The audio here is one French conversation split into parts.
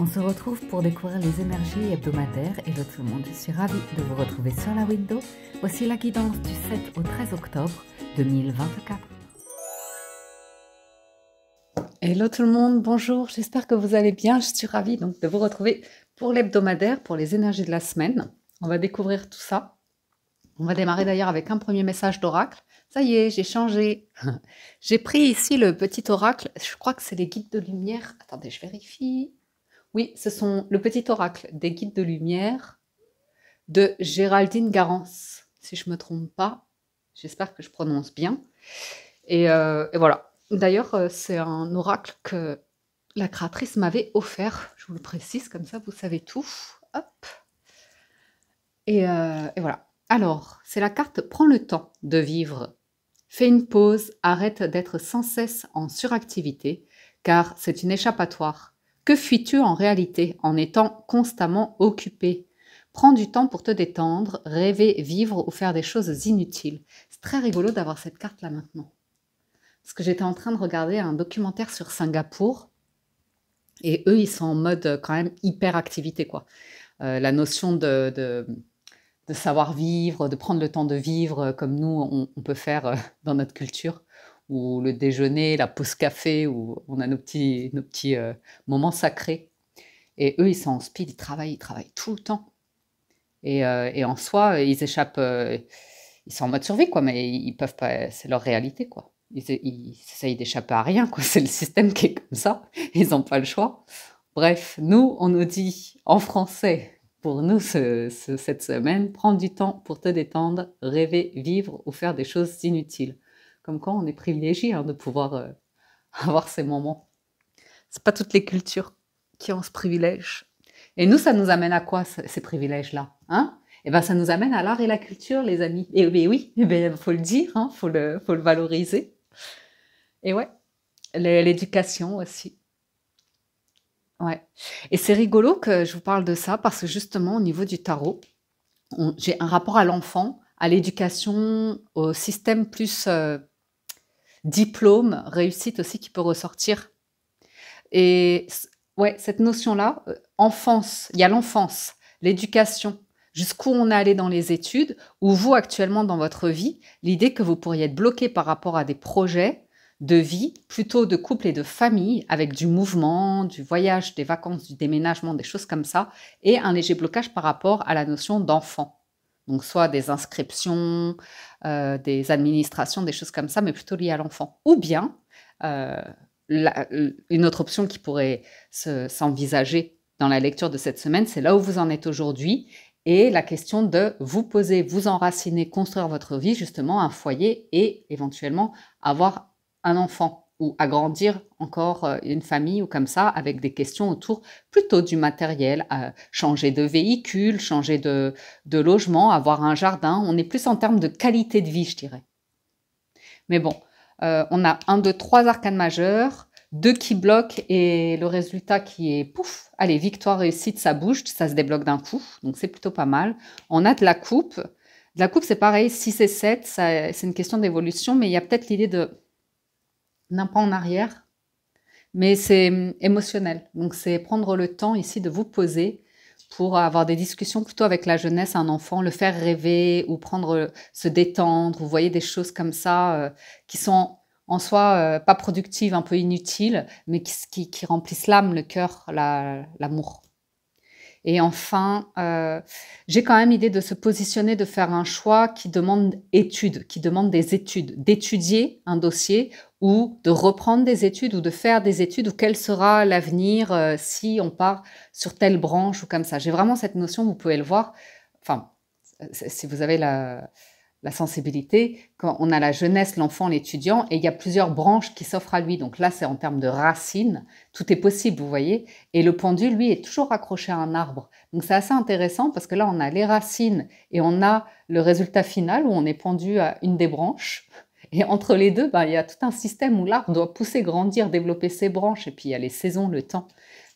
On se retrouve pour découvrir les énergies hebdomadaires. Hello tout le monde, je suis ravie de vous retrouver sur la window. Voici la guidance du 7 au 13 octobre 2024. Hello tout le monde, bonjour, j'espère que vous allez bien. Je suis ravie donc de vous retrouver pour l'hebdomadaire, pour les énergies de la semaine. On va découvrir tout ça. On va démarrer d'ailleurs avec un premier message d'oracle. Ça y est, j'ai changé. J'ai pris ici le petit oracle, je crois que c'est les guides de lumière. Attendez, je vérifie. Oui, ce sont le petit oracle des guides de lumière de Géraldine Garance, si je ne me trompe pas. J'espère que je prononce bien. Et voilà. D'ailleurs, c'est un oracle que la créatrice m'avait offert. Je vous le précise, comme ça vous savez tout. Hop. Et voilà. Alors, c'est la carte « Prends le temps de vivre ». Fais une pause, arrête d'être sans cesse en suractivité, car c'est une échappatoire. Que fuis-tu en réalité en étant constamment occupé? Prends du temps pour te détendre, rêver, vivre ou faire des choses inutiles. C'est très rigolo d'avoir cette carte-là maintenant. Parce que j'étais en train de regarder un documentaire sur Singapour, et eux, ils sont en mode quand même hyper activité, quoi. La notion de savoir vivre, de prendre le temps de vivre comme nous, on peut faire dans notre culture, ou le déjeuner, la pause café, où on a nos petits moments sacrés. Et eux, ils sont en speed, ils travaillent tout le temps. Et en soi, ils échappent, ils sont en mode survie, quoi, mais ils peuvent pas, c'est leur réalité, quoi. Ils essayent d'échapper à rien, quoi. C'est le système qui est comme ça, ils n'ont pas le choix. Bref, nous, on nous dit en français, pour nous, cette semaine, prends du temps pour te détendre, rêver, vivre ou faire des choses inutiles. Comme quoi, on est privilégié de pouvoir avoir ces moments. C'est pas toutes les cultures qui ont ce privilège. Et nous, ça nous amène à quoi, ces privilèges-là, hein? Eh ben, ça nous amène à l'art et la culture, les amis. Et bien oui, faut le dire, faut le valoriser. Et ouais, l'éducation aussi. Ouais. Et c'est rigolo que je vous parle de ça parce que justement, au niveau du tarot, j'ai un rapport à l'enfant, à l'éducation, au système plus diplôme, réussite aussi qui peut ressortir. Et ouais, cette notion-là, enfance, il y a l'enfance, l'éducation, jusqu'où on est allé dans les études, ou vous actuellement dans votre vie, l'idée que vous pourriez être bloqué par rapport à des projets de vie, plutôt de couple et de famille, avec du mouvement, du voyage, des vacances, du déménagement, des choses comme ça, et un léger blocage par rapport à la notion d'enfant. Donc soit des inscriptions, des administrations, des choses comme ça, mais plutôt liées à l'enfant. Ou bien, une autre option qui pourrait s'envisager dans la lecture de cette semaine, c'est là où vous en êtes aujourd'hui, et la question de vous poser, vous enraciner, construire votre vie, justement, un foyer, et éventuellement avoir un enfant ou agrandir encore une famille ou comme ça, avec des questions autour plutôt du matériel, changer de véhicule, changer de logement, avoir un jardin. On est plus en termes de qualité de vie, je dirais. Mais bon, on a 1, 2, 3 arcanes majeurs, 2 qui bloquent et le résultat qui est pouf, allez, victoire, réussite, ça bouge, ça se débloque d'un coup, donc c'est plutôt pas mal. On a de la coupe. De la coupe, c'est pareil, 6 et 7, c'est une question d'évolution, mais il y a peut-être l'idée d'un pas en arrière, mais c'est émotionnel. Donc c'est prendre le temps ici de vous poser pour avoir des discussions plutôt avec la jeunesse, un enfant, le faire rêver ou se détendre. Vous voyez des choses comme ça qui sont en soi pas productives, un peu inutiles, mais qui remplissent l'âme, le cœur, l'amour. Et enfin, j'ai quand même l'idée de se positionner, de faire un choix qui demande études, qui demande des études, d'étudier un dossier ou de reprendre des études ou de faire des études ou quel sera l'avenir si on part sur telle branche ou comme ça. J'ai vraiment cette notion, vous pouvez le voir, enfin, si vous avez la sensibilité, quand on a la jeunesse, l'enfant, l'étudiant, et il y a plusieurs branches qui s'offrent à lui. Donc là, c'est en termes de racines, tout est possible, vous voyez. Et le pendule, lui, est toujours accroché à un arbre. Donc c'est assez intéressant parce que là, on a les racines et on a le résultat final où on est pendu à une des branches. Et entre les deux, il y a tout un système où l'arbre doit pousser, grandir, développer ses branches. Et puis il y a les saisons, le temps.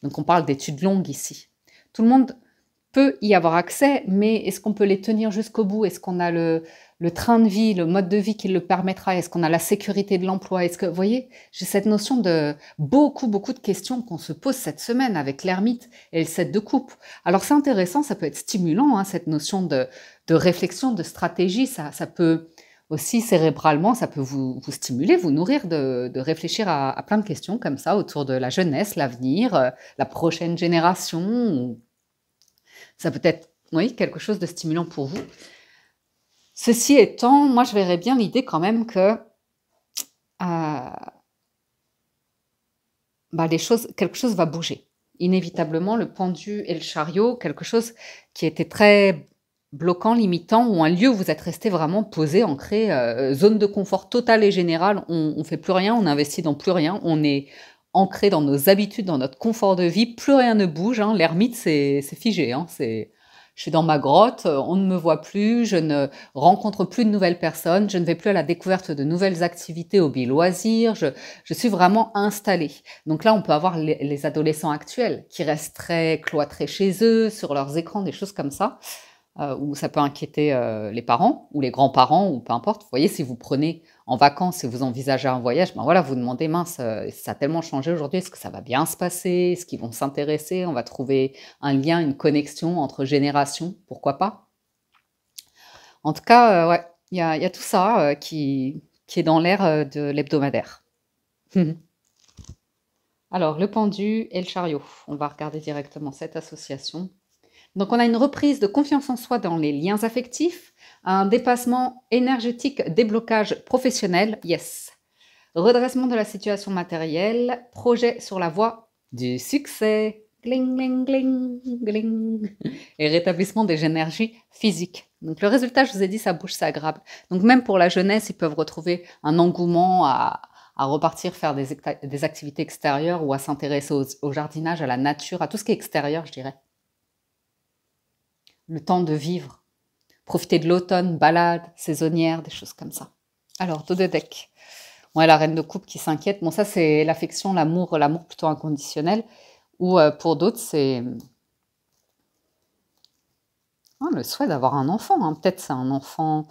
Donc on parle d'études longues ici. Tout le monde peut y avoir accès, mais est-ce qu'on peut les tenir jusqu'au bout? Est-ce qu'on a le train de vie, le mode de vie qui le permettra? Est-ce qu'on a la sécurité de l'emploi? Est-ce que, vous voyez, j'ai cette notion de beaucoup, beaucoup de questions qu'on se pose cette semaine avec l'ermite et le 7 de coupe. Alors c'est intéressant, ça peut être stimulant, hein, cette notion de réflexion, de stratégie, ça peut aussi cérébralement, ça peut vous stimuler, vous nourrir de réfléchir à plein de questions comme ça autour de la jeunesse, l'avenir, la prochaine génération. Ça peut être, oui, quelque chose de stimulant pour vous. Ceci étant, moi je verrais bien l'idée quand même que quelque chose va bouger. Inévitablement, le pendu et le chariot, quelque chose qui était très bloquant, limitant, ou un lieu où vous êtes resté vraiment posé, ancré, zone de confort totale et générale, on ne fait plus rien, on n'investit dans plus rien, on est ancré dans nos habitudes, dans notre confort de vie, plus rien ne bouge, hein. L'ermite, c'est figé, hein. Je suis dans ma grotte, on ne me voit plus, je ne rencontre plus de nouvelles personnes, je ne vais plus à la découverte de nouvelles activités, hobbies, loisirs, je suis vraiment installée. Donc là, on peut avoir les adolescents actuels qui restent très cloîtrés chez eux, sur leurs écrans, des choses comme ça, où ça peut inquiéter les parents ou les grands-parents ou peu importe. Vous voyez, si vous prenez en vacances et vous envisagez un voyage, ben voilà, vous demandez, mince, ça a tellement changé aujourd'hui, est-ce que ça va bien se passer? Est-ce qu'ils vont s'intéresser? On va trouver un lien, une connexion entre générations, pourquoi pas? En tout cas, ouais, il y a tout ça qui est dans l'air de l'hebdomadaire. Alors, le pendu et le chariot. On va regarder directement cette association. Donc, on a une reprise de confiance en soi dans les liens affectifs, un dépassement énergétique, déblocage professionnel, yes. Redressement de la situation matérielle, projet sur la voie du succès, gling, gling, gling, gling, et rétablissement des énergies physiques. Donc, le résultat, je vous ai dit, ça bouge, c'est agréable. Donc, même pour la jeunesse, ils peuvent retrouver un engouement à repartir faire des activités extérieures ou à s'intéresser au jardinage, à la nature, à tout ce qui est extérieur, je dirais. Le temps de vivre, profiter de l'automne, balade, saisonnière, des choses comme ça. Alors, dos de deck. Ouais, la reine de coupe qui s'inquiète. Bon, ça, c'est l'affection, l'amour plutôt inconditionnel. Ou pour d'autres, c'est le souhait d'avoir un enfant, hein. Peut-être c'est un enfant,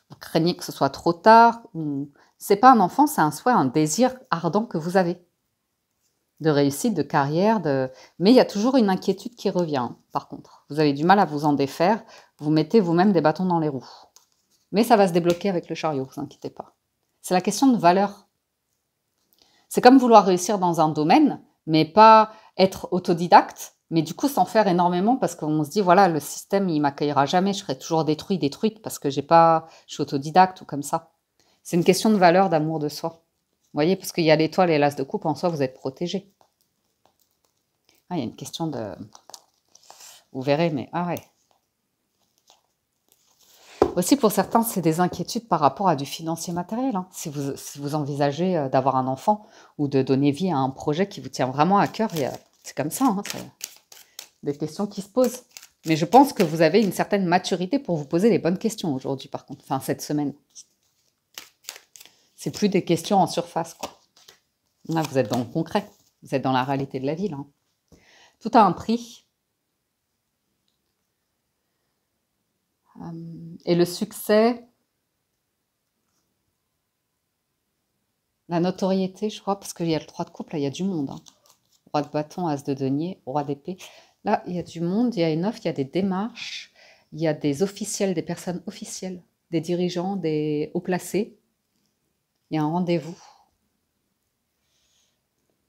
vous craignez que ce soit trop tard. C'est pas un enfant, c'est un souhait, un désir ardent que vous avez. De réussite, de carrière, mais il y a toujours une inquiétude qui revient, hein, par contre. Vous avez du mal à vous en défaire, vous mettez vous-même des bâtons dans les roues. Mais ça va se débloquer avec le chariot, vous inquiétez pas. C'est la question de valeur. C'est comme vouloir réussir dans un domaine, mais pas être autodidacte, mais du coup s'en faire énormément parce qu'on se dit, voilà, le système, il m'accueillera jamais, je serai toujours détruite parce que je suis autodidacte ou comme ça. C'est une question de valeur, d'amour de soi. Vous voyez, parce qu'il y a l'étoile et l'as de coupe, en soi, vous êtes protégé. Ah, il y a une question de... Vous verrez, mais... Ah ouais. Aussi, pour certains, c'est des inquiétudes par rapport à du financier matériel, hein. Si vous envisagez d'avoir un enfant ou de donner vie à un projet qui vous tient vraiment à cœur, c'est comme ça, hein, c'est des questions qui se posent. Mais je pense que vous avez une certaine maturité pour vous poser les bonnes questions aujourd'hui, par contre. Enfin, cette semaine. C'est plus des questions en surface, quoi. Là, vous êtes dans le concret. Vous êtes dans la réalité de la vie, là. Tout a un prix. Et le succès, la notoriété, je crois, parce qu'il y a le 3 de couple, là, il y a du monde, hein. Roi de bâton, as de denier, roi d'épée. Là, il y a du monde, il y a une offre, il y a des démarches, il y a des officiels, des personnes officielles, des dirigeants, des hauts placés. Il y a un rendez-vous.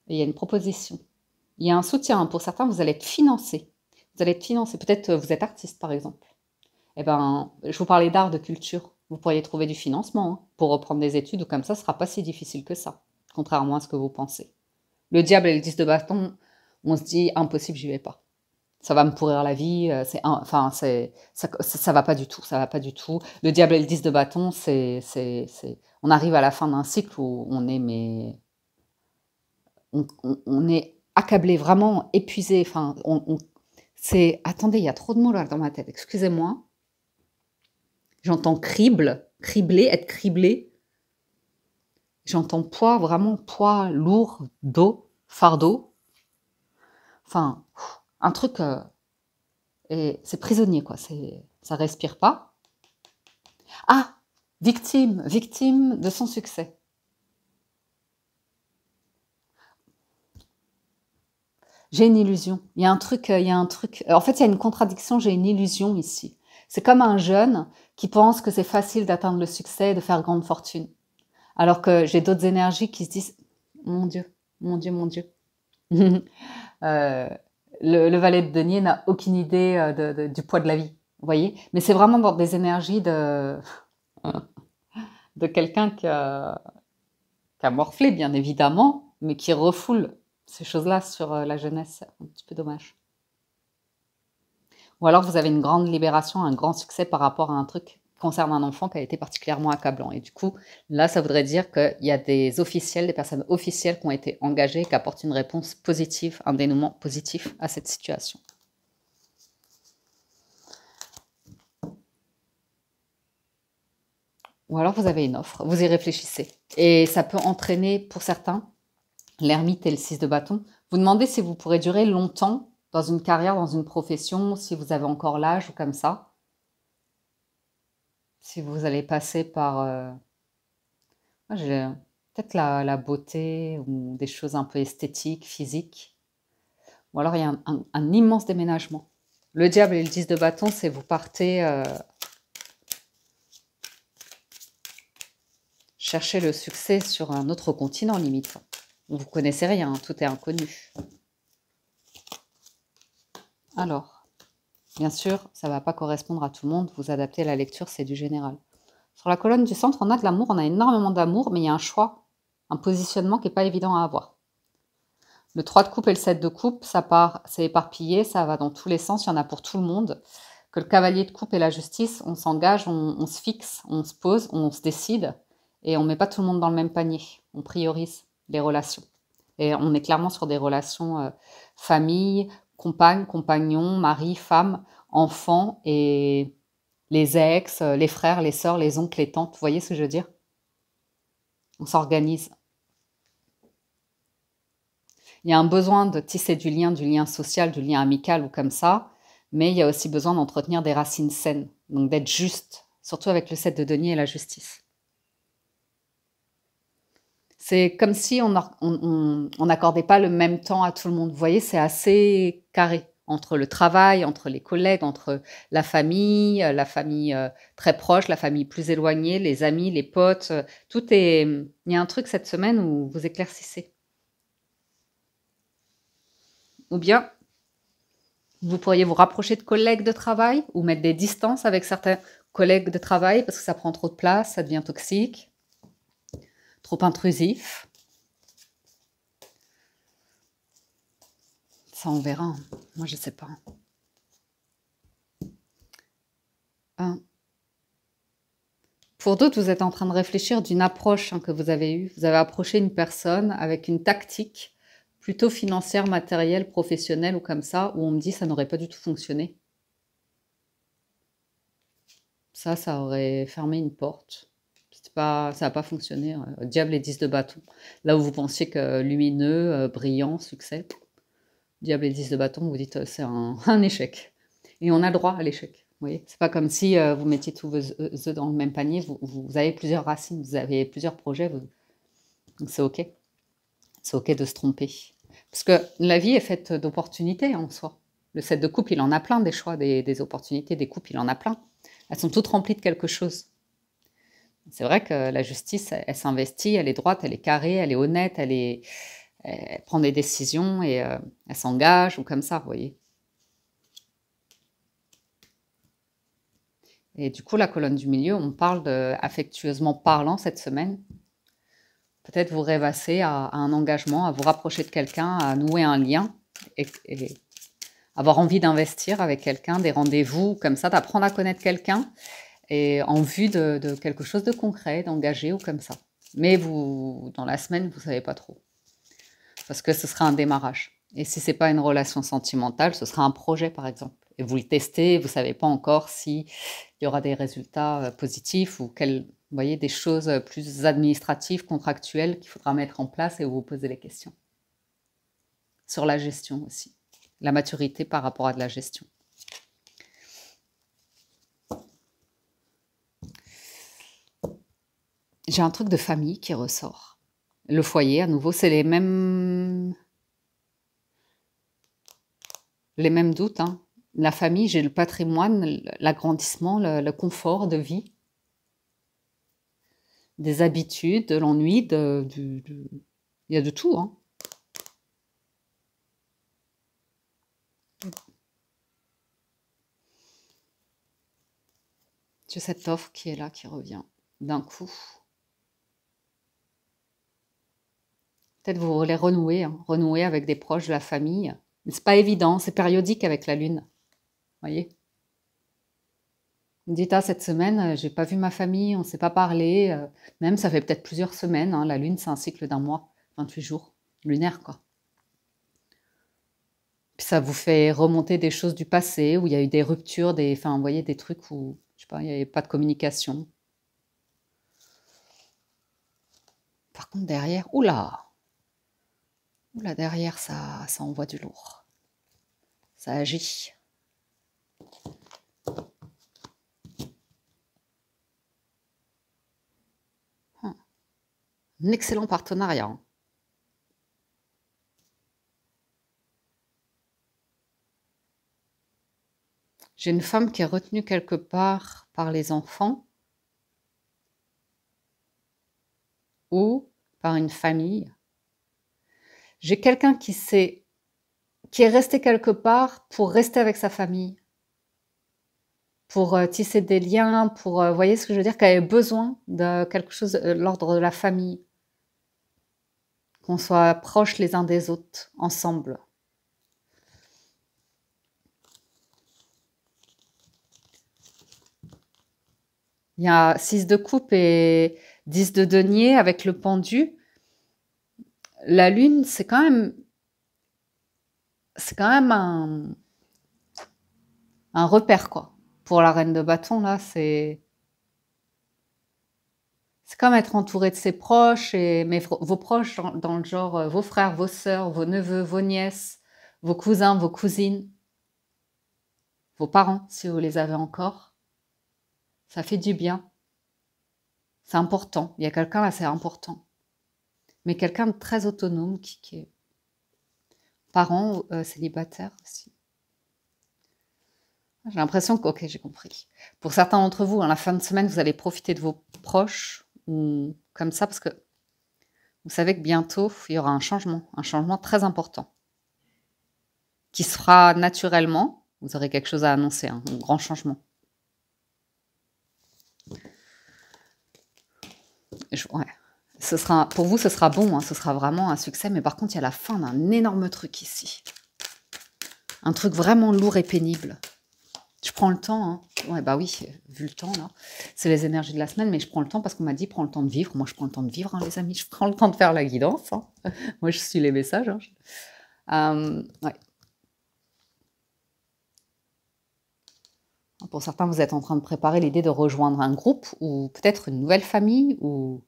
Et il y a une proposition. Il y a un soutien. Pour certains, vous allez être financé. Vous allez être financé. Peut-être vous êtes artiste, par exemple. Eh ben, je vous parlais d'art, de culture. Vous pourriez trouver du financement, hein, pour reprendre des études ou comme ça, ce ne sera pas si difficile que ça, contrairement à ce que vous pensez. Le diable et le 10 de bâton, on se dit impossible, j'y vais pas. Ça va me pourrir la vie, ça va pas du tout, ça va pas du tout. Le diable et le 10 de bâton, on arrive à la fin d'un cycle où on est accablé, vraiment épuisé. Enfin, attendez, il y a trop de mots là dans ma tête, excusez-moi. J'entends cribler, être criblé. J'entends poids, vraiment poids, lourd, dos, fardeau. Enfin, un truc Et c'est prisonnier, quoi. Ça respire pas. Ah, victime de son succès. J'ai une illusion. Il y a un truc, il y a un truc. En fait, il y a une contradiction. J'ai une illusion ici. C'est comme un jeune qui pense que c'est facile d'atteindre le succès et de faire grande fortune. Alors que j'ai d'autres énergies qui se disent, mon Dieu, mon Dieu, mon Dieu. Euh, le valet de denier n'a aucune idée du poids de la vie. Vous voyez? Mais c'est vraiment dans des énergies de quelqu'un qui a morflé, bien évidemment, mais qui refoule ces choses-là sur la jeunesse. C'est un petit peu dommage. Ou alors vous avez une grande libération, un grand succès par rapport à un truc qui concerne un enfant qui a été particulièrement accablant. Et du coup, là, ça voudrait dire qu'il y a des officiels, des personnes officielles qui ont été engagées, qui apportent une réponse positive, un dénouement positif à cette situation. Ou alors vous avez une offre, vous y réfléchissez. Et ça peut entraîner, pour certains, l'ermite et le 6 de bâton. Vous demandez si vous pourrez durer longtemps dans une carrière, dans une profession, si vous avez encore l'âge ou comme ça. Si vous allez passer par peut-être la beauté ou des choses un peu esthétiques, physiques. Ou alors il y a un immense déménagement. Le diable et le 10 de bâton, c'est vous partez chercher le succès sur un autre continent limite. Vous connaissez rien, tout est inconnu. Alors, bien sûr, ça ne va pas correspondre à tout le monde. Vous adaptez la lecture, c'est du général. Sur la colonne du centre, on a de l'amour, on a énormément d'amour, mais il y a un choix, un positionnement qui n'est pas évident à avoir. Le 3 de coupe et le 7 de coupe, ça part, c'est éparpillé, ça va dans tous les sens, il y en a pour tout le monde. Que le cavalier de coupe et la justice, on s'engage, on se fixe, on se pose, on se décide, et on ne met pas tout le monde dans le même panier. On priorise les relations. Et on est clairement sur des relations famille, compagne, compagnon, mari, femme, enfant, et les ex, les frères, les sœurs, les oncles, les tantes. Vous voyez ce que je veux dire? On s'organise. Il y a un besoin de tisser du lien social, du lien amical ou comme ça, mais il y a aussi besoin d'entretenir des racines saines, donc d'être juste, surtout avec le 7 de denier et la justice. C'est comme si on n'accordait pas le même temps à tout le monde. Vous voyez, c'est assez carré entre le travail, entre les collègues, entre la famille très proche, la famille plus éloignée, les amis, les potes. Tout est. Il y a un truc cette semaine où vous éclaircissez. Ou bien, vous pourriez vous rapprocher de collègues de travail ou mettre des distances avec certains collègues de travail parce que ça prend trop de place, ça devient toxique, trop intrusif. Ça, on verra. Moi, je ne sais pas. Pour d'autres, vous êtes en train de réfléchir d'une approche que vous avez eue. Vous avez approché une personne avec une tactique plutôt financière, matérielle, professionnelle ou comme ça, où on me dit ça n'aurait pas du tout fonctionné. Ça aurait fermé une porte. Ça n'a pas fonctionné. Diable et 10 de bâton. Là où vous pensiez que lumineux, brillant, succès, diable et 10 de bâton, vous dites c'est un échec. Et on a le droit à l'échec. Vous voyez, c'est pas comme si vous mettiez tous vos œufs dans le même panier. Vous avez plusieurs racines, vous avez plusieurs projets. Donc c'est OK. C'est OK de se tromper. Parce que la vie est faite d'opportunités en soi. Le 7 de coupe, il en a plein des choix, des opportunités, des coupes, il en a plein. Elles sont toutes remplies de quelque chose. C'est vrai que la justice, elle s'investit, elle est droite, elle est carrée, elle est honnête, elle prend des décisions et elle s'engage ou comme ça, vous voyez. Et du coup, la colonne du milieu, on parle de affectueusement parlant cette semaine. Peut-être vous rêvassez à un engagement, à vous rapprocher de quelqu'un, à nouer un lien et avoir envie d'investir avec quelqu'un, des rendez-vous comme ça, d'apprendre à connaître quelqu'un et en vue de quelque chose de concret, d'engagé ou comme ça. Mais vous, dans la semaine, vous ne savez pas trop. Parce que ce sera un démarrage. Et si ce n'est pas une relation sentimentale, ce sera un projet, par exemple. Et vous le testez, vous ne savez pas encore s'il y aura des résultats positifs ou vous voyez, des choses plus administratives, contractuelles qu'il faudra mettre en place et où vous posez les questions. Sur la gestion aussi. La maturité par rapport à de la gestion. J'ai un truc de famille qui ressort. Le foyer, à nouveau, c'est les mêmes doutes, hein. La famille, j'ai le patrimoine, l'agrandissement, le confort de vie, des habitudes, de l'ennui, il y a de tout, hein. J'ai cette offre qui est là, qui revient d'un coup. Peut-être vous voulez renouer, hein, renouer avec des proches de la famille. Mais c'est pas évident, c'est périodique avec la lune. Voyez? Vous me dites, ah, cette semaine, j'ai pas vu ma famille, on s'est pas parlé. Même, ça fait peut-être plusieurs semaines, hein. La lune, c'est un cycle d'un mois, 28 jours, lunaire, quoi. Puis ça vous fait remonter des choses du passé, où il y a eu des ruptures, enfin, vous voyez, des trucs où, je sais pas, il n'y avait pas de communication. Par contre, derrière, oula, derrière, ça envoie du lourd. Ça agit. Un excellent partenariat, hein. J'ai une femme qui est retenue quelque part par les enfants ou par une famille. J'ai quelqu'un qui est resté quelque part pour rester avec sa famille, pour tisser des liens, pour, vous voyez ce que je veux dire, qu'elle avait besoin de quelque chose de l'ordre de la famille, qu'on soit proches les uns des autres, ensemble. Il y a 6 de coupe et 10 de denier avec le pendu. La lune, c'est quand même un repère, quoi. Pour la reine de bâton, là, c'est comme être entouré de ses proches, mais vos proches dans le genre vos frères, vos sœurs, vos neveux, vos nièces, vos cousins, vos cousines, vos parents, si vous les avez encore. Ça fait du bien. C'est important. Il y a quelqu'un là, c'est important. Mais quelqu'un de très autonome qui est parent, célibataire aussi. J'ai l'impression que, ok, j'ai compris. Pour certains d'entre vous, à la fin de semaine, vous allez profiter de vos proches, ou comme ça, parce que vous savez que bientôt, il y aura un changement très important, qui se fera naturellement. Vous aurez quelque chose à annoncer, hein, un grand changement. Ouais. Pour vous, ce sera bon, hein, ce sera vraiment un succès, mais par contre, il y a la fin d'un énorme truc ici. Un truc vraiment lourd et pénible. Je prends le temps, hein. Ouais, bah oui, vu le temps, là. C'est les énergies de la semaine, mais je prends le temps parce qu'on m'a dit, prends le temps de vivre. Moi, je prends le temps de vivre, hein, les amis. Je prends le temps de faire la guidance, hein. Moi, je suis les messages, hein. Ouais. Pour certains, vous êtes en train de préparer l'idée de rejoindre un groupe ou peut-être une nouvelle famille ou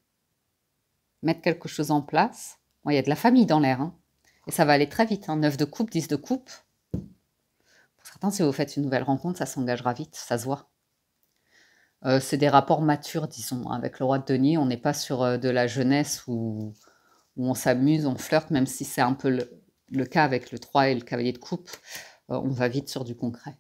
mettre quelque chose en place. Bon, il y a de la famille dans l'air, hein. Et ça va aller très vite, hein. 9 de coupe, 10 de coupe. Pour certains, si vous faites une nouvelle rencontre, ça s'engagera vite, ça se voit. C'est des rapports matures, disons. Avec le roi de denier, on n'est pas sur de la jeunesse où on s'amuse, on flirte, même si c'est un peu le cas avec le 3 et le cavalier de coupe. On va vite sur du concret.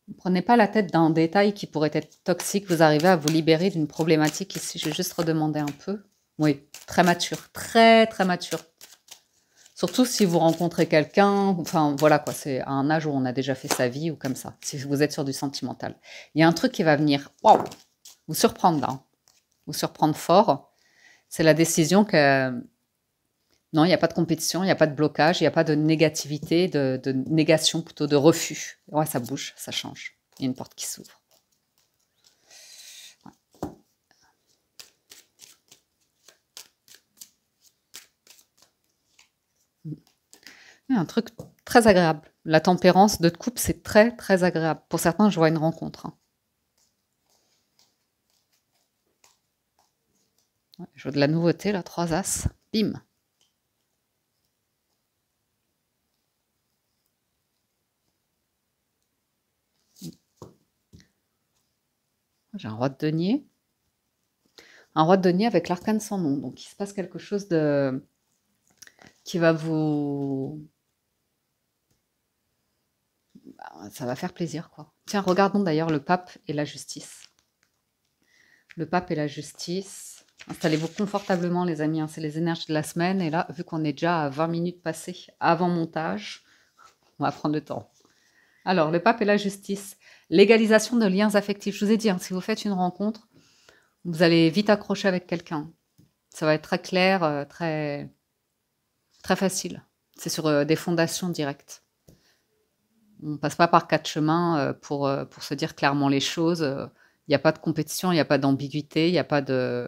Ne prenez pas la tête d'un détail qui pourrait être toxique. Vous arrivez à vous libérer d'une problématique ici. Je vais juste redemander un peu. Oui, très mature. Très, très mature. Surtout si vous rencontrez quelqu'un, enfin voilà quoi, c'est à un âge où on a déjà fait sa vie ou comme ça, si vous êtes sur du sentimental. Il y a un truc qui va venir, waouh, vous surprendre là, vous surprendre fort. C'est la décision que, non, il n'y a pas de compétition, il n'y a pas de blocage, il n'y a pas de négativité, de négation plutôt, de refus. Ouais, ça bouge, ça change. Il y a une porte qui s'ouvre. Il y a un truc très agréable. La tempérance de couple, c'est très, très agréable. Pour certains, je vois une rencontre, hein. Ouais, je vois de la nouveauté, là, 3 as. Bim. J'ai un roi de denier. Un roi de denier avec l'arcane sans nom. Donc, il se passe quelque chose de qui va vous... Ça va faire plaisir, quoi. Tiens, regardons d'ailleurs le pape et la justice. Le pape et la justice. Installez-vous confortablement, les amis. Hein, c'est les énergies de la semaine. Et là, vu qu'on est déjà à 20 minutes passées avant montage, on va prendre le temps. Alors, le pape et la justice. Légalisation de liens affectifs. Je vous ai dit, hein, si vous faites une rencontre, vous allez vite accrocher avec quelqu'un. Ça va être très clair, très facile. C'est sur des fondations directes. On ne passe pas par quatre chemins pour se dire clairement les choses. Il n'y a pas de compétition, il n'y a pas d'ambiguïté, il n'y a pas de...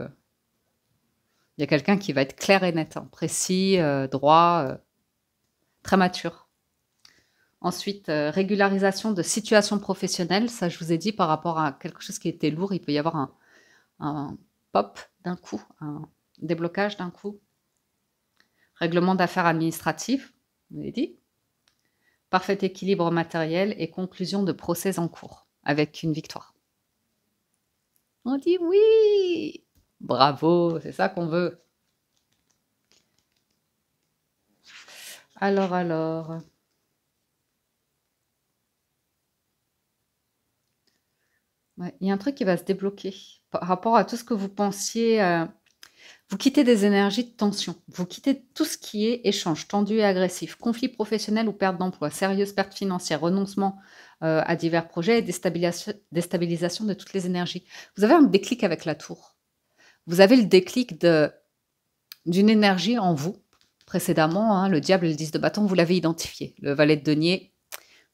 Il y a quelqu'un qui va être clair et net, hein, précis, droit, très mature. Ensuite, régularisation de situation professionnelle. Ça, je vous ai dit, par rapport à quelque chose qui était lourd, il peut y avoir un pop d'un coup, un déblocage d'un coup. Règlement d'affaires administratives, vous l'avez dit. Parfait équilibre matériel et conclusion de procès en cours, avec une victoire. On dit oui! Bravo, c'est ça qu'on veut. Alors. Ouais, il y a un truc qui va se débloquer par rapport à tout ce que vous pensiez. Vous quittez des énergies de tension. Vous quittez tout ce qui est échange tendu et agressif, conflit professionnel ou perte d'emploi, sérieuse perte financière, renoncement à divers projets et déstabilisation de toutes les énergies. Vous avez un déclic avec la tour. Vous avez le déclic d'une énergie en vous. Précédemment, hein, le diable et le 10 de bâton, vous l'avez identifié. Le valet de denier,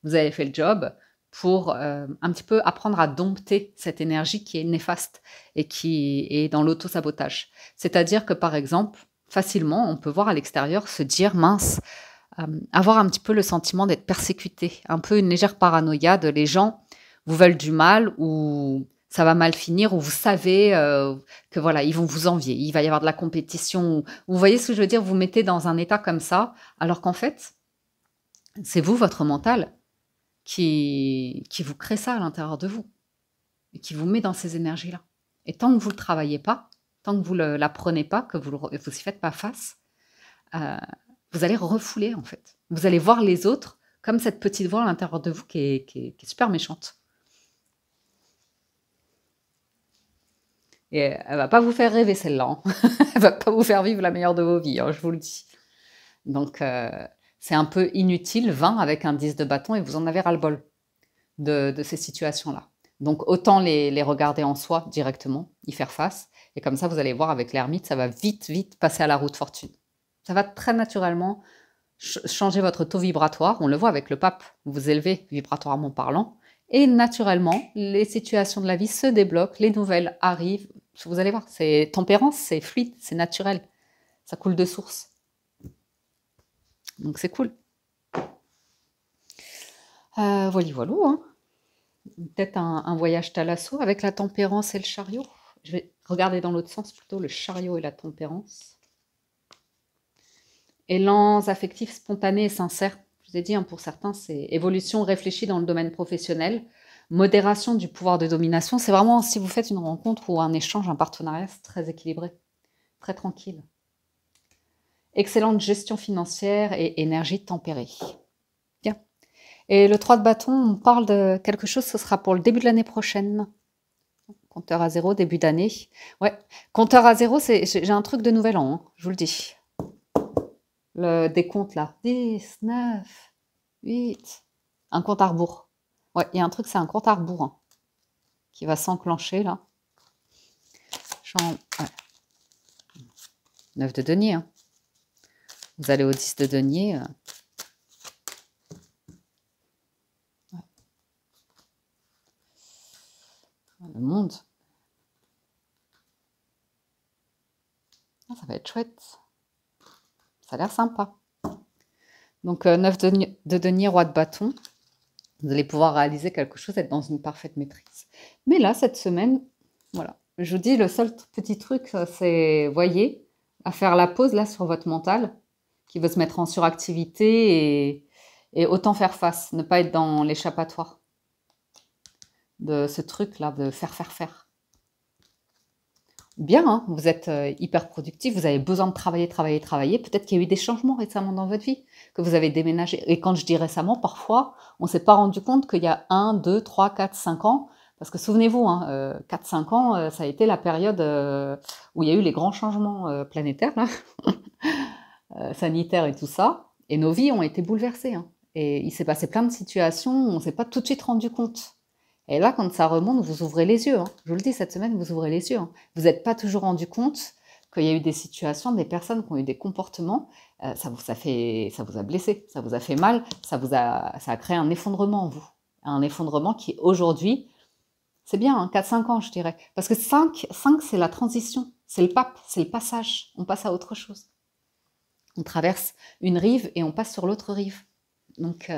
vous avez fait le job pour un petit peu apprendre à dompter cette énergie qui est néfaste et qui est dans l'auto-sabotage. C'est-à-dire que, par exemple, facilement, on peut voir à l'extérieur se dire, mince, avoir un petit peu le sentiment d'être persécuté, un peu une légère paranoïa de les gens vous veulent du mal ou ça va mal finir ou vous savez que voilà, ils vont vous envier, il va y avoir de la compétition. Vous voyez ce que je veux dire? Vous mettez dans un état comme ça, alors qu'en fait, c'est vous, votre mental, qui vous crée ça à l'intérieur de vous et qui vous met dans ces énergies-là. Et tant que vous ne le travaillez pas, tant que vous ne l'apprenez pas, que vous n'y faites pas face, vous allez refouler en fait. Vous allez voir les autres comme cette petite voix à l'intérieur de vous qui est super méchante. Et elle ne va pas vous faire rêver celle-là. Hein. Elle ne va pas vous faire vivre la meilleure de vos vies, hein, je vous le dis. Donc, c'est un peu inutile, 20 avec un 10 de bâton, et vous en avez ras-le-bol de ces situations-là. Donc, autant les regarder en soi directement, y faire face, et comme ça, vous allez voir avec l'ermite, ça va vite, vite passer à la roue de fortune. Ça va très naturellement changer votre taux vibratoire. On le voit avec le pape, vous vous élevez vibratoirement parlant, et naturellement, les situations de la vie se débloquent, les nouvelles arrivent. Vous allez voir, c'est tempérance, c'est fluide, c'est naturel. Ça coule de source. Donc c'est cool. Voilà. Hein. Peut-être un voyage thalasso avec la tempérance et le chariot. Je vais regarder dans l'autre sens plutôt, le chariot et la tempérance. Élans affectifs spontanés et sincères. Je vous ai dit, hein, pour certains, c'est évolution réfléchie dans le domaine professionnel. Modération du pouvoir de domination. C'est vraiment si vous faites une rencontre ou un échange, un partenariat, c'est très équilibré, très tranquille. Excellente gestion financière et énergie tempérée. Bien. Et le 3 de bâton, on parle de quelque chose, ce sera pour le début de l'année prochaine. Compteur à zéro, début d'année. Ouais, compteur à zéro, j'ai un truc de nouvel an, hein, je vous le dis. Le décompte là. 10, 9, 8. Un compte à rebours. Ouais, il y a un truc, c'est un compte à rebours hein, qui va s'enclencher là. Ouais. 9 de denier. Hein. Vous allez au 10 de denier. Ouais. Le monde. Ah, ça va être chouette. Ça a l'air sympa. Donc, 9 de denier, roi de bâton. Vous allez pouvoir réaliser quelque chose, être dans une parfaite maîtrise. Mais là, cette semaine, voilà. Je vous dis, le seul petit truc, c'est, voyez, à faire la pause là sur votre mental, qui veut se mettre en suractivité et autant faire face, ne pas être dans l'échappatoire de ce truc-là, de faire. bien, hein, vous êtes hyper productif, vous avez besoin de travailler, travailler, travailler. Peut-être qu'il y a eu des changements récemment dans votre vie, que vous avez déménagé. Et quand je dis récemment, parfois, on ne s'est pas rendu compte qu'il y a 1, 2, 3, 4, 5 ans, parce que souvenez-vous, hein, 4-5 ans, ça a été la période où il y a eu les grands changements planétaires, là, sanitaires et tout ça, et nos vies ont été bouleversées, hein. Et il s'est passé plein de situations où on ne s'est pas tout de suite rendu compte. Et là, quand ça remonte, vous ouvrez les yeux, hein. Je vous le dis, cette semaine, vous ouvrez les yeux, hein. Vous n'êtes pas toujours rendu compte qu'il y a eu des situations, des personnes qui ont eu des comportements, ça vous a blessé, ça vous a fait mal, ça a créé un effondrement en vous. Un effondrement qui, aujourd'hui, c'est bien, hein, 4-5 ans, je dirais. Parce que 5 c'est la transition, c'est le pape, c'est le passage. On passe à autre chose. On traverse une rive et on passe sur l'autre rive. Donc,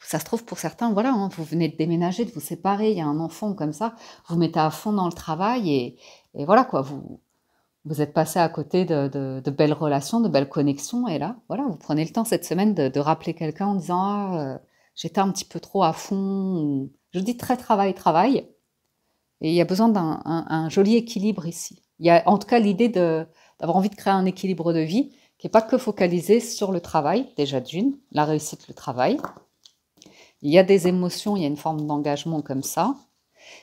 ça se trouve pour certains, voilà, hein, vous venez de déménager, de vous séparer, il y a un enfant comme ça, vous mettez à fond dans le travail et voilà quoi, vous êtes passé à côté de belles relations, de belles connexions et là, voilà, vous prenez le temps cette semaine de rappeler quelqu'un en disant ah, j'étais un petit peu trop à fond, je dis très travail, travail, et il y a besoin d'un un joli équilibre ici. Il y a en tout cas l'idée d'avoir envie de créer un équilibre de vie qui n'est pas que focalisé sur le travail, déjà d'une, la réussite, le travail. Il y a des émotions, il y a une forme d'engagement comme ça.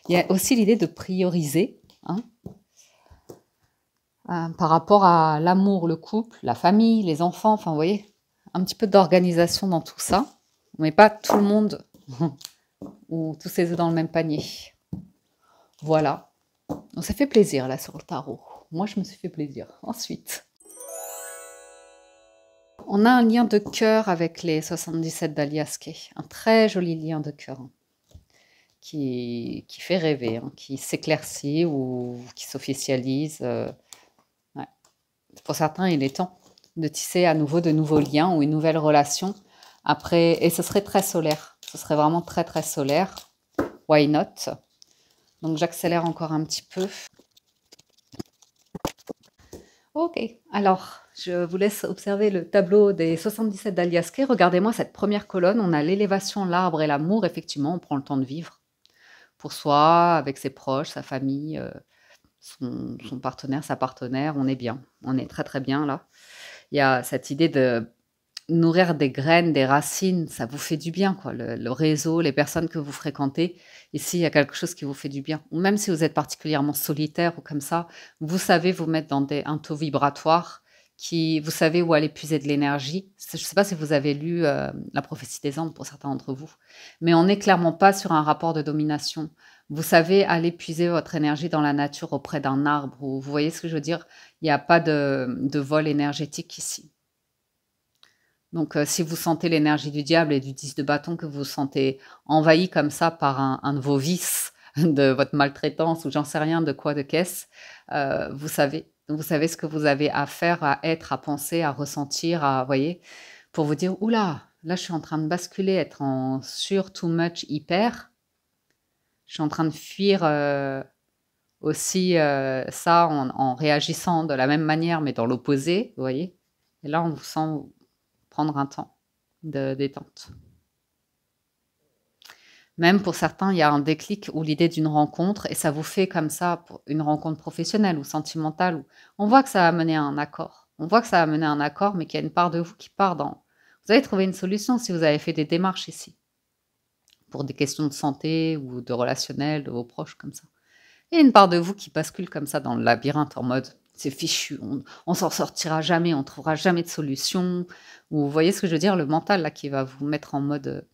Il y a aussi l'idée de prioriser, hein, par rapport à l'amour, le couple, la famille, les enfants, enfin vous voyez, un petit peu d'organisation dans tout ça. On met pas tout le monde ou tous ses œufs dans le même panier. Voilà. On s'est fait plaisir là sur le tarot. Moi je me suis fait plaisir. Ensuite, on a un lien de cœur avec les 77 d'Aliaské. Un très joli lien de cœur, hein, qui fait rêver, hein, qui s'éclaircit ou qui s'officialise. Ouais. Pour certains, il est temps de tisser à nouveau de nouveaux liens ou une nouvelle relation. Après, et ce serait très solaire. Ce serait vraiment très très solaire. Why not? Donc j'accélère encore un petit peu. Ok, alors je vous laisse observer le tableau des 77 d'Aliaské. Regardez-moi cette première colonne. On a l'élévation, l'arbre et l'amour. Effectivement, on prend le temps de vivre pour soi, avec ses proches, sa famille, son partenaire, sa partenaire. On est bien. On est très très bien là. Il y a cette idée de nourrir des graines, des racines, ça vous fait du bien, quoi. Le réseau, les personnes que vous fréquentez, ici, il y a quelque chose qui vous fait du bien. Ou même si vous êtes particulièrement solitaire ou comme ça, vous savez vous mettre dans un taux vibratoire qui, vous savez où aller puiser de l'énergie. Je ne sais pas si vous avez lu La prophétie des Andes pour certains d'entre vous, mais on n'est clairement pas sur un rapport de domination. Vous savez aller puiser votre énergie dans la nature auprès d'un arbre. Vous voyez ce que je veux dire? Il n'y a pas de vol énergétique ici. Donc, si vous sentez l'énergie du diable et du 10 de bâton, que vous vous sentez envahi comme ça par un de vos vices, de votre maltraitance ou j'en sais rien de quoi de qu'est-ce, vous savez ce que vous avez à faire, à être, à penser, à ressentir, à voyez? Pour vous dire: «Ouh là, là je suis en train de basculer, être en sur, too much, hyper. Je suis en train de fuir, aussi, ça en réagissant de la même manière mais dans l'opposé», vous voyez? Et là, on vous sent prendre un temps de détente. Même pour certains, il y a un déclic ou l'idée d'une rencontre et ça vous fait comme ça pour une rencontre professionnelle ou sentimentale où on voit que ça va mener à un accord. On voit que ça va mener à un accord, mais qu'il y a une part de vous qui part dans vous avez trouvé une solution si vous avez fait des démarches ici, pour des questions de santé ou de relationnel, de vos proches comme ça. Il y a une part de vous qui bascule comme ça dans le labyrinthe en mode: «C'est fichu, on s'en sortira jamais, on trouvera jamais de solution». Ou vous voyez ce que je veux dire? Le mental là qui va vous mettre en mode,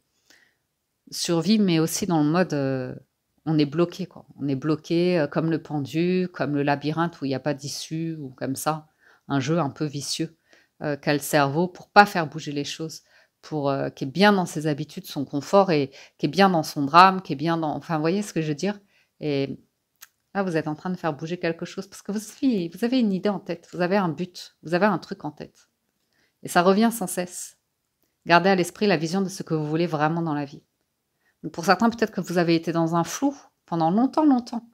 survie, mais aussi dans le mode, on est bloqué quoi. On est bloqué, comme le pendu, comme le labyrinthe où il y a pas d'issue ou comme ça. Un jeu un peu vicieux, qu'a le cerveau pour pas faire bouger les choses, pour, qui est bien dans ses habitudes, son confort et qui est bien dans son drame, qui est bien dans enfin, vous voyez ce que je veux dire? Et là, vous êtes en train de faire bouger quelque chose parce que vous avez une idée en tête, vous avez un but, vous avez un truc en tête et ça revient sans cesse. Gardez à l'esprit la vision de ce que vous voulez vraiment dans la vie. Donc pour certains, peut-être que vous avez été dans un flou pendant longtemps, longtemps,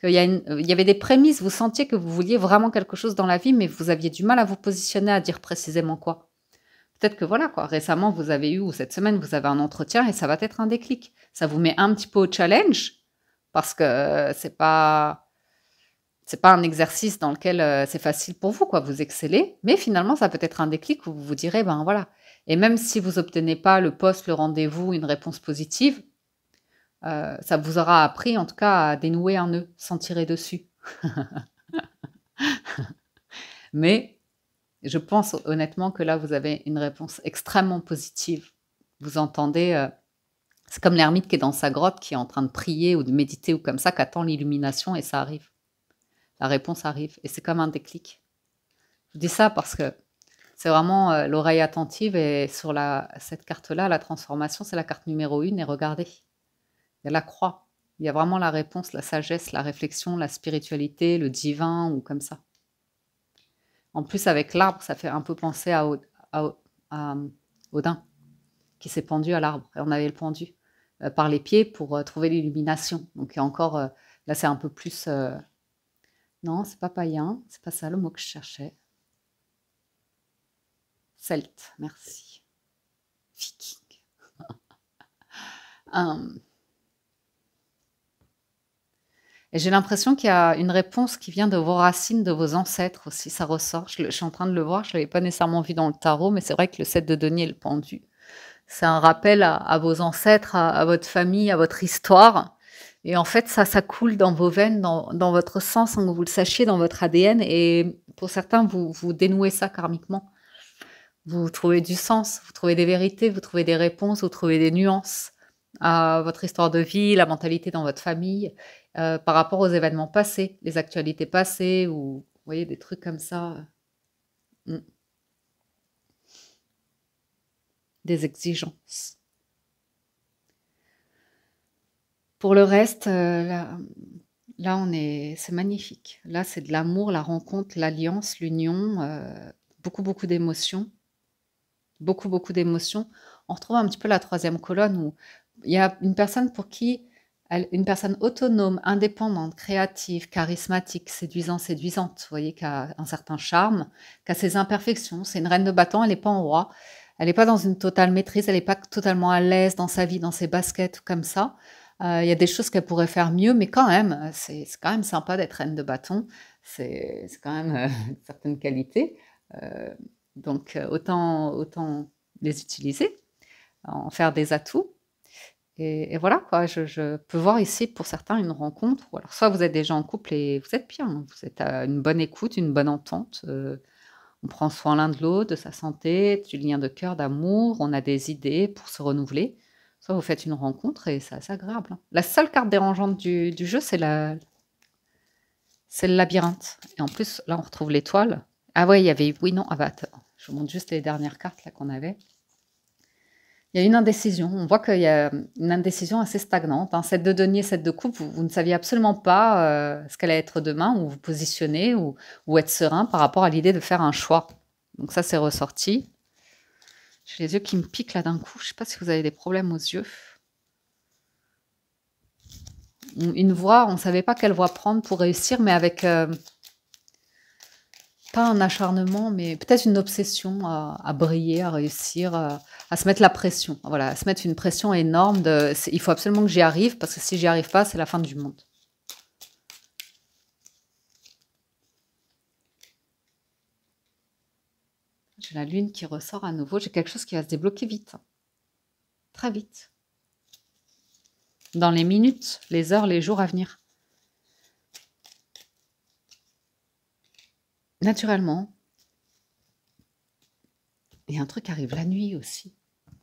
qu'il y a il y avait des prémices, vous sentiez que vous vouliez vraiment quelque chose dans la vie, mais vous aviez du mal à vous positionner, à dire précisément quoi. Peut-être que voilà quoi, récemment vous avez eu ou cette semaine vous avez un entretien et ça va être un déclic. Ça vous met un petit peu au challenge parce que, c'est pas C'est pas un exercice dans lequel c'est facile pour vous, quoi. Vous excellez, mais finalement, ça peut être un déclic où vous vous direz, ben voilà. Et même si vous obtenez pas le poste, le rendez-vous, une réponse positive, ça vous aura appris, en tout cas, à dénouer un nœud sans tirer dessus. Mais je pense honnêtement que là, vous avez une réponse extrêmement positive. Vous entendez, c'est comme l'ermite qui est dans sa grotte, qui est en train de prier ou de méditer ou comme ça, qui attend l'illumination et ça arrive. La réponse arrive et c'est comme un déclic. Je dis ça parce que c'est vraiment l'oreille attentive et sur cette carte-là, la transformation, c'est la carte numéro 1 et regardez, il y a la croix. Il y a vraiment la réponse, la sagesse, la réflexion, la spiritualité, le divin ou comme ça. En plus, avec l'arbre, ça fait un peu penser à Odin, qui s'est pendu à l'arbre. Et on avait le pendu par les pieds pour trouver l'illumination. Donc, il y a encore, là, c'est un peu plus... non, c'est pas païen, c'est pas ça le mot que je cherchais. Celte, merci. Viking. Et j'ai l'impression qu'il y a une réponse qui vient de vos racines, de vos ancêtres aussi, ça ressort. Je suis en train de le voir, je ne l'avais pas nécessairement vu dans le tarot, mais c'est vrai que le 7 de denier et le pendu, c'est un rappel à vos ancêtres, à votre famille, à votre histoire. Et en fait, ça coule dans vos veines, dans votre sang, sans que vous le sachiez, dans votre ADN. Et pour certains, vous dénouez ça karmiquement. Vous trouvez du sens, vous trouvez des vérités, vous trouvez des réponses, vous trouvez des nuances à votre histoire de vie, la mentalité dans votre famille, par rapport aux événements passés, les actualités passées, ou vous voyez, des trucs comme ça. Des exigences. Pour le reste, là c'est magnifique. Là, c'est de l'amour, la rencontre, l'alliance, l'union, beaucoup d'émotions. Beaucoup d'émotions. On retrouve un petit peu la troisième colonne où il y a une personne pour qui, une personne autonome, indépendante, créative, charismatique, séduisante, vous voyez, qui a un certain charme, qui a ses imperfections. C'est une reine de bâton, elle n'est pas en roi. Elle n'est pas dans une totale maîtrise, elle n'est pas totalement à l'aise dans sa vie, dans ses baskets, comme ça. Il y a des choses qu'elle pourrait faire mieux, mais quand même, c'est quand même sympa d'être reine de bâton. C'est quand même une certaine qualité. Donc, autant les utiliser, en faire des atouts. Et voilà, quoi. Je peux voir ici, pour certains, une rencontre. Ou alors, soit vous êtes déjà en couple et vous êtes bien. Vous êtes à une bonne écoute, une bonne entente. On prend soin l'un de l'autre, de sa santé, du lien de cœur, d'amour. On a des idées pour se renouveler. Soit vous faites une rencontre et c'est assez agréable. Hein. La seule carte dérangeante du jeu, c'est le labyrinthe. Et en plus, là, on retrouve l'étoile. Ah ouais, il y avait... Oui, non, ah bah, attends. Je vous montre juste les dernières cartes là qu'on avait. Il y a une indécision. On voit qu'il y a une indécision assez stagnante. Hein. 7 de denier, 7 de coupe, vous ne saviez absolument pas ce qu'elle allait être demain, ou vous positionner, ou être serein par rapport à l'idée de faire un choix. Donc ça, c'est ressorti. J'ai les yeux qui me piquent là d'un coup. Je ne sais pas si vous avez des problèmes aux yeux. Une voie, on ne savait pas quelle voie prendre pour réussir, mais avec... pas un acharnement, mais peut-être une obsession à briller, à réussir, à se mettre la pression. Voilà, à se mettre une pression énorme il faut absolument que j'y arrive, parce que si j'y arrive pas, c'est la fin du monde. J'ai la lune qui ressort à nouveau. J'ai quelque chose qui va se débloquer vite. Très vite. Dans les minutes, les heures, les jours à venir. Naturellement. Et un truc arrive la nuit aussi.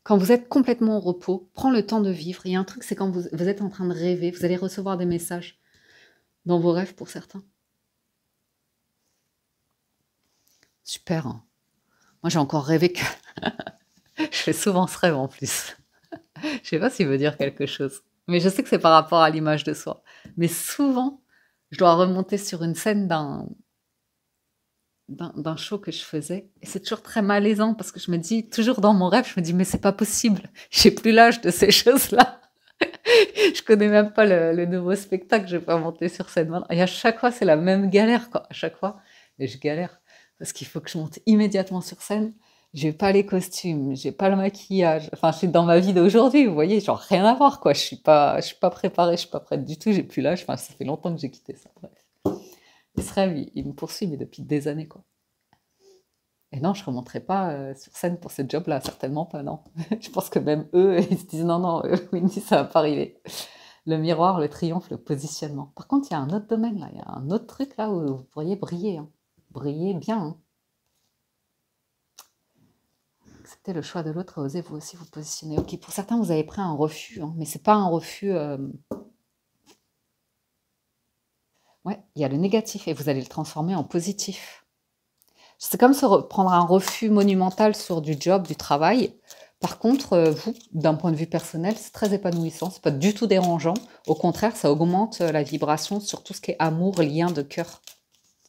Quand vous êtes complètement au repos, prends le temps de vivre. Il y a un truc, c'est quand vous êtes en train de rêver, vous allez recevoir des messages dans vos rêves pour certains. Super. Hein. Moi, j'ai encore rêvé que... Je fais souvent ce rêve en plus. Je sais pas s'il veut dire quelque chose. Mais je sais que c'est par rapport à l'image de soi. Mais souvent, je dois remonter sur une scène d'un show que je faisais. Et c'est toujours très malaisant parce que je me dis, toujours dans mon rêve, je me dis, mais c'est pas possible. J'ai plus l'âge de ces choses-là. Je connais même pas le nouveau spectacle, je vais pas monter sur scène maintenant. Et à chaque fois, c'est la même galère, quoi. À chaque fois, et je galère parce qu'il faut que je monte immédiatement sur scène. J'ai pas les costumes, j'ai pas le maquillage. Enfin, je suis dans ma vie d'aujourd'hui, vous voyez, genre rien à voir, quoi. Je suis pas préparée, je suis pas prête du tout, j'ai plus l'âge. Enfin, ça fait longtemps que j'ai quitté ça, bref. Il se rêve, il me poursuit, mais depuis des années, quoi. Et non, je ne remonterai pas sur scène pour ce job-là, certainement pas, non. Je pense que même eux, ils se disent non, non, Winnie, ça va pas arriver. Le miroir, le triomphe, le positionnement. Par contre, il y a un autre domaine là, il y a un autre truc là où vous pourriez briller, hein. Briller bien, hein. Acceptez le choix de l'autre et osez vous aussi vous positionner. Ok, pour certains, vous avez pris un refus, hein, mais c'est pas un refus. Ouais, il y a le négatif et vous allez le transformer en positif. C'est comme se prendre un refus monumental sur du job, du travail. Par contre, vous, d'un point de vue personnel, c'est très épanouissant, c'est pas du tout dérangeant. Au contraire, ça augmente la vibration sur tout ce qui est amour, lien de cœur,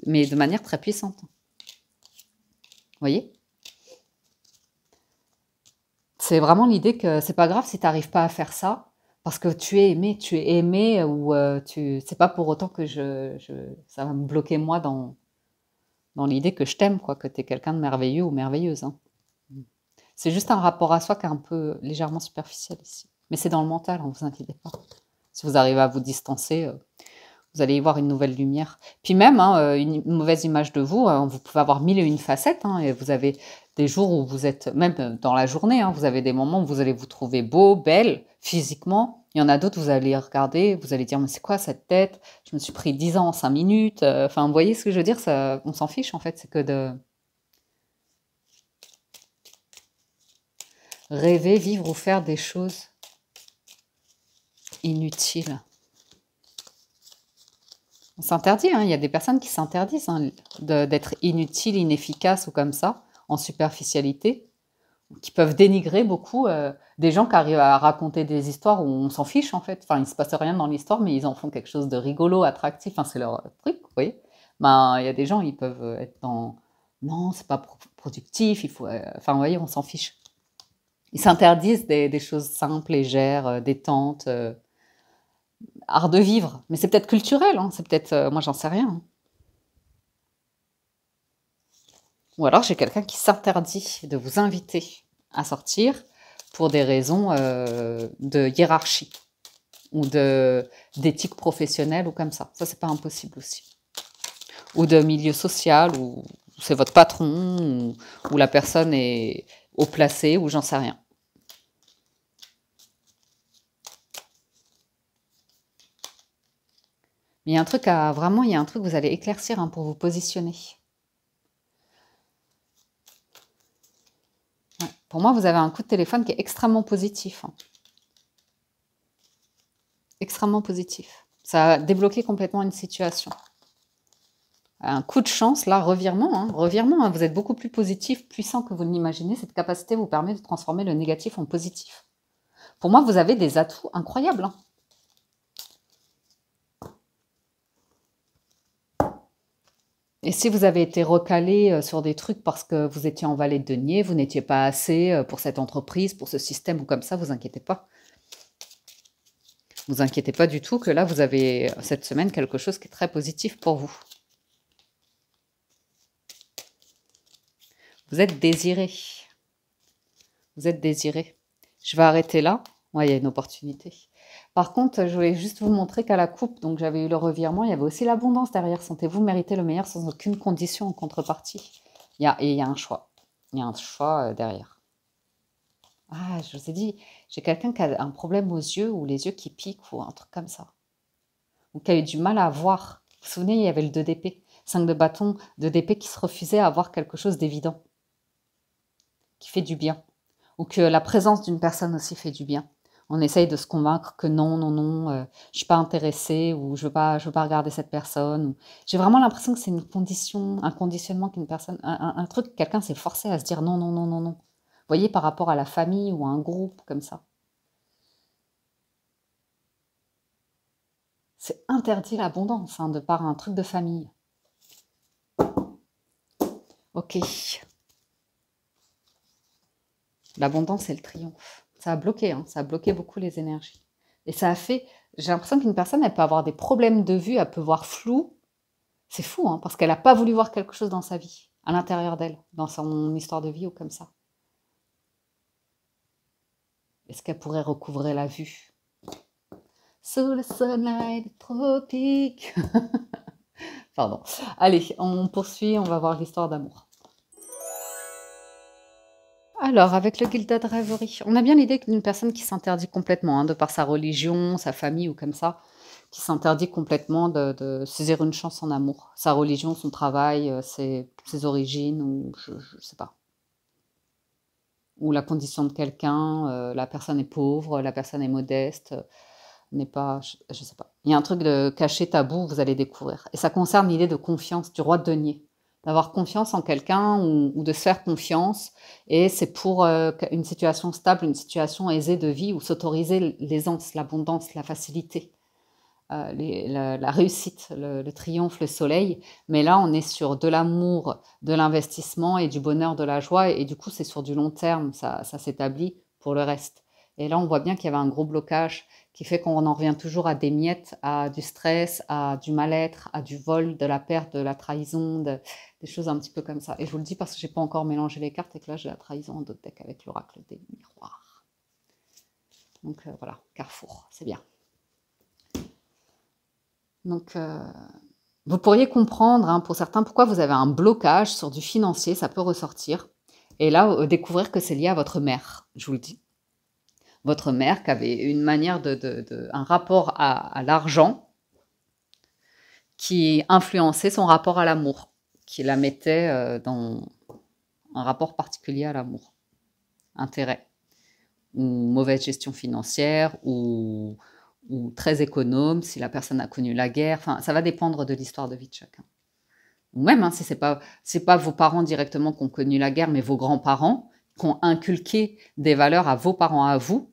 mais de manière très puissante. Vous voyez? C'est vraiment l'idée que c'est pas grave si tu n'arrives pas à faire ça, parce que tu es aimé, ou c'est pas pour autant que ça va me bloquer moi dans l'idée que je t'aime, quoi, que tu es quelqu'un de merveilleux ou merveilleuse, hein. C'est juste un rapport à soi qui est un peu légèrement superficiel ici. Mais c'est dans le mental, ne vous inquiétez pas. Si vous arrivez à vous distancer, vous allez y voir une nouvelle lumière. Puis même, hein, une mauvaise image de vous, vous pouvez avoir mille et une facettes, hein, et vous avez des jours où vous êtes, même dans la journée, hein, vous avez des moments où vous allez vous trouver beau, belle, physiquement. Il y en a d'autres, vous allez regarder, vous allez dire, mais c'est quoi cette tête? Je me suis pris 10 ans en 5 minutes. Enfin, vous voyez ce que je veux dire? Ça, on s'en fiche, en fait. C'est que de rêver, vivre ou faire des choses inutiles. On s'interdit, hein, il y a des personnes qui s'interdisent, hein, d'être inutiles, inefficaces ou comme ça, en superficialité, qui peuvent dénigrer beaucoup des gens qui arrivent à raconter des histoires où on s'en fiche en fait. Enfin, il ne se passe rien dans l'histoire, mais ils en font quelque chose de rigolo, attractif. Enfin, c'est leur truc, vous voyez. Ben, il y a des gens, ils peuvent être dans non, c'est pas productif, il faut. Enfin, vous voyez, on s'en fiche. Ils s'interdisent des choses simples, légères, détentes, art de vivre. Mais c'est peut-être culturel, hein, c'est peut-être, moi j'en sais rien, hein. Ou alors j'ai quelqu'un qui s'interdit de vous inviter à sortir pour des raisons de hiérarchie ou d'éthique professionnelle ou comme ça. Ça, c'est pas impossible aussi. Ou de milieu social, ou c'est votre patron, ou la personne est haut placée, ou j'en sais rien. Mais il y a un truc vraiment, il y a un truc que vous allez éclaircir, hein, pour vous positionner. Ouais. Pour moi, vous avez un coup de téléphone qui est extrêmement positif, hein. Extrêmement positif. Ça a débloqué complètement une situation. Un coup de chance, là, revirement, hein, revirement, hein, vous êtes beaucoup plus positif, puissant que vous ne l'imaginez. Cette capacité vous permet de transformer le négatif en positif. Pour moi, vous avez des atouts incroyables, hein. Et si vous avez été recalé sur des trucs parce que vous étiez en valet de denier, vous n'étiez pas assez pour cette entreprise, pour ce système ou comme ça, vous inquiétez pas. Vous inquiétez pas du tout que là, vous avez cette semaine quelque chose qui est très positif pour vous. Vous êtes désiré. Vous êtes désiré. Je vais arrêter là. Ouais, il y a une opportunité. Par contre, je voulais juste vous montrer qu'à la coupe, donc j'avais eu le revirement, il y avait aussi l'abondance derrière. Sentez-vous mériter le meilleur sans aucune condition en contrepartie. Et il y a un choix. Il y a un choix derrière. Ah, je vous ai dit, j'ai quelqu'un qui a un problème aux yeux, ou les yeux qui piquent, ou un truc comme ça. Ou qui a eu du mal à voir. Vous vous souvenez, il y avait le 2 d'épée. 5 de bâton, 2 d'épée qui se refusait à voir quelque chose d'évident, qui fait du bien. Ou que la présence d'une personne aussi fait du bien. On essaye de se convaincre que non, non, non, je suis pas intéressée, ou je veux pas regarder cette personne. J'ai vraiment l'impression que c'est une condition, un conditionnement qu'une personne, un truc, quelqu'un s'est forcé à se dire non, non, non, non, non. Vous voyez, par rapport à la famille ou à un groupe comme ça. C'est interdit l'abondance, hein, de par un truc de famille. Ok. L'abondance et le triomphe. Ça a bloqué, hein, ça a bloqué beaucoup les énergies. Et ça a fait, j'ai l'impression qu'une personne, elle peut avoir des problèmes de vue, elle peut voir flou. C'est fou, hein, parce qu'elle n'a pas voulu voir quelque chose dans sa vie, à l'intérieur d'elle, dans son histoire de vie ou comme ça. Est-ce qu'elle pourrait recouvrer la vue? Sous le soleil des tropiques. Pardon. Allez, on poursuit, on va voir l'histoire d'amour. Alors, avec le Gilded Reverie, on a bien l'idée d'une personne qui s'interdit complètement, hein, de par sa religion, sa famille ou comme ça, qui s'interdit complètement de saisir une chance en amour. Sa religion, son travail, ses origines, ou je sais pas. Ou la condition de quelqu'un, la personne est pauvre, la personne est modeste, n'est pas, je sais pas. Il y a un truc de caché tabou, vous allez découvrir. Et ça concerne l'idée de confiance, du roi de denier. D'avoir confiance en quelqu'un ou de se faire confiance. Et c'est pour une situation stable, une situation aisée de vie, ou s'autoriser l'aisance, l'abondance, la facilité, la réussite, le triomphe, le soleil. Mais là, on est sur de l'amour, de l'investissement et du bonheur, de la joie. Et du coup, c'est sur du long terme, ça s'établit pour le reste. Et là, on voit bien qu'il y avait un gros blocage qui fait qu'on en revient toujours à des miettes, à du stress, à du mal-être, à du vol, de la perte, de la trahison, des choses un petit peu comme ça. Et je vous le dis parce que j'ai pas encore mélangé les cartes et que là, j'ai la trahison en d'autres decks avec l'oracle des miroirs. Donc voilà, Carrefour, c'est bien. Donc, vous pourriez comprendre, hein, pour certains, pourquoi vous avez un blocage sur du financier, ça peut ressortir. Et là, découvrir que c'est lié à votre mère, je vous le dis. Votre mère qui avait une manière un rapport à l'argent qui influençait son rapport à l'amour, qui la mettait dans un rapport particulier à l'amour. Intérêt, ou mauvaise gestion financière, ou très économe, si la personne a connu la guerre. Enfin, ça va dépendre de l'histoire de vie de chacun. Ou même, hein, si c'est pas vos parents directement qui ont connu la guerre, mais vos grands-parents qui ont inculqué des valeurs à vos parents à vous.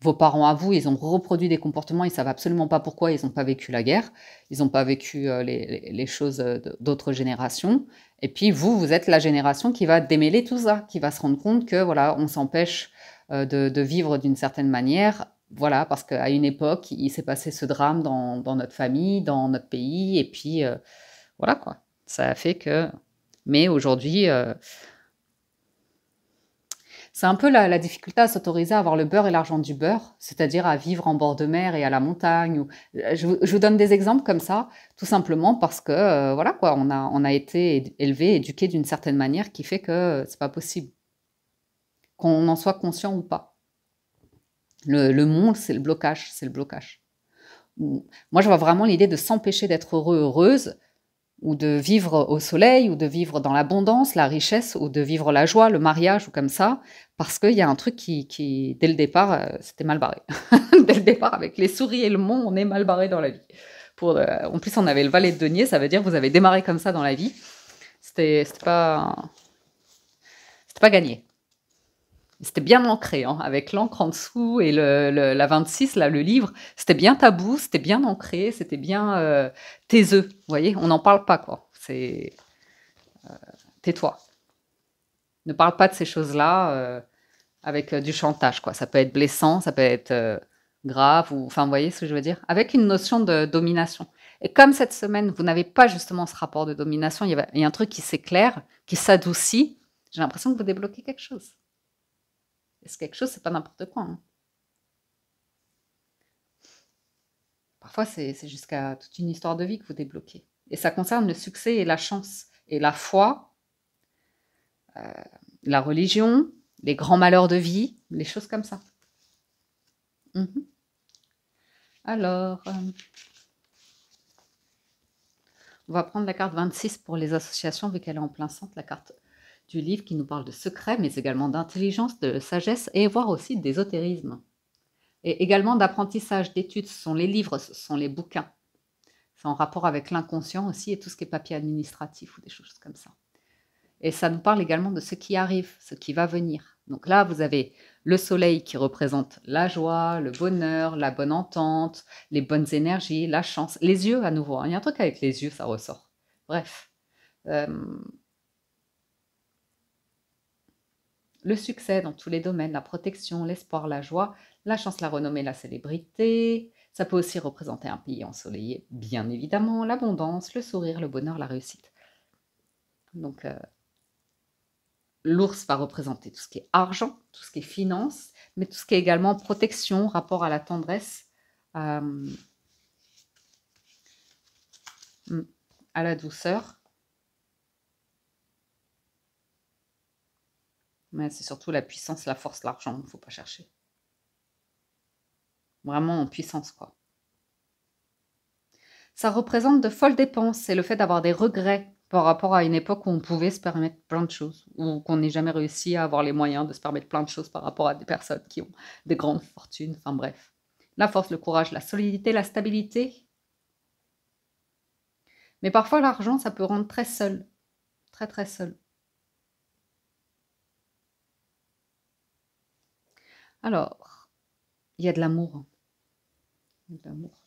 Vos parents à vous, ils ont reproduit des comportements, ils savent absolument pas pourquoi, ils n'ont pas vécu la guerre, ils n'ont pas vécu les choses d'autres générations. Et puis vous êtes la génération qui va démêler tout ça, qui va se rendre compte que voilà, on s'empêche de vivre d'une certaine manière. Voilà, parce qu'à une époque, il s'est passé ce drame dans notre famille, dans notre pays, et puis voilà quoi. Ça a fait que... Mais aujourd'hui, c'est un peu la difficulté à s'autoriser à avoir le beurre et l'argent du beurre, c'est-à-dire à vivre en bord de mer et à la montagne. Je vous donne des exemples comme ça, tout simplement parce que, voilà quoi, on a été élevé, éduqué d'une certaine manière qui fait que c'est pas possible, qu'on en soit conscient ou pas. Le monde, c'est le blocage, c'est le blocage. Moi, je vois vraiment l'idée de s'empêcher d'être heureux, heureuse, ou de vivre au soleil, ou de vivre dans l'abondance, la richesse, ou de vivre la joie, le mariage, ou comme ça, parce qu'il y a un truc qui dès le départ, c'était mal barré. Dès le départ, avec les souris et le mont, on est mal barré dans la vie. En plus, on avait le valet de denier, ça veut dire que vous avez démarré comme ça dans la vie. C'était pas gagné. C'était bien ancré, hein, avec l'encre en dessous et la 26, là, le livre. C'était bien tabou, c'était bien ancré, c'était bien taiseux. Vous voyez, on n'en parle pas, quoi. C'est tais-toi. Ne parle pas de ces choses-là avec du chantage, quoi. Ça peut être blessant, ça peut être grave, ou enfin, vous voyez ce que je veux dire? Avec une notion de domination. Et comme cette semaine, vous n'avez pas justement ce rapport de domination, il y a un truc qui s'éclaire, qui s'adoucit, j'ai l'impression que vous débloquez quelque chose. Et ce quelque chose, c'est pas n'importe quoi, hein. Parfois, c'est jusqu'à toute une histoire de vie que vous débloquez. Et ça concerne le succès et la chance, et la foi, la religion, les grands malheurs de vie, les choses comme ça. Mhm. Alors, on va prendre la carte 26 pour les associations, vu qu'elle est en plein centre, la carte du livre qui nous parle de secrets, mais également d'intelligence, de sagesse, et voire aussi d'ésotérisme. Et également d'apprentissage, d'études. Ce sont les livres, ce sont les bouquins. C'est en rapport avec l'inconscient aussi et tout ce qui est papier administratif ou des choses comme ça. Et ça nous parle également de ce qui arrive, ce qui va venir. Donc là, vous avez le soleil qui représente la joie, le bonheur, la bonne entente, les bonnes énergies, la chance. Les yeux à nouveau, hein. Il y a un truc avec les yeux, ça ressort. Bref. Le succès dans tous les domaines, la protection, l'espoir, la joie, la chance, la renommée, la célébrité. Ça peut aussi représenter un pays ensoleillé, bien évidemment, l'abondance, le sourire, le bonheur, la réussite. Donc, l'ours va représenter tout ce qui est argent, tout ce qui est finance, mais tout ce qui est également protection, rapport à la tendresse, à la douceur. Mais c'est surtout la puissance, la force, l'argent, il ne faut pas chercher. Vraiment en puissance, quoi. Ça représente de folles dépenses. C'est le fait d'avoir des regrets par rapport à une époque où on pouvait se permettre plein de choses, ou qu'on n'ait jamais réussi à avoir les moyens de se permettre plein de choses par rapport à des personnes qui ont des grandes fortunes. Enfin bref. La force, le courage, la solidité, la stabilité. Mais parfois, l'argent, ça peut rendre très seul. Très, très seul. Alors, il y a de l'amour. Il y a de l'amour.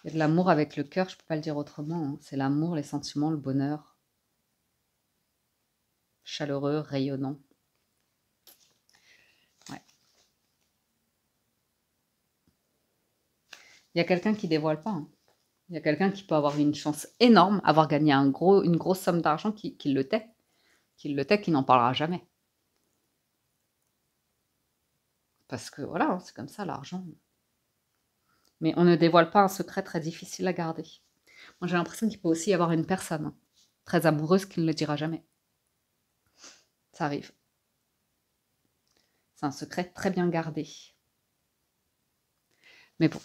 Il y a de l'amour avec le cœur, je ne peux pas le dire autrement. Hein. C'est l'amour, les sentiments, le bonheur. Chaleureux, rayonnant. Ouais. Il y a quelqu'un qui dévoile pas. Hein. Il y a quelqu'un qui peut avoir une chance énorme, avoir gagné une grosse somme d'argent qui le tait. Qui n'en parlera jamais. Parce que voilà, hein, c'est comme ça l'argent. Mais on ne dévoile pas un secret très difficile à garder. Moi, j'ai l'impression qu'il peut aussi y avoir une personne très amoureuse qui ne le dira jamais. Ça arrive. C'est un secret très bien gardé. Mais bon,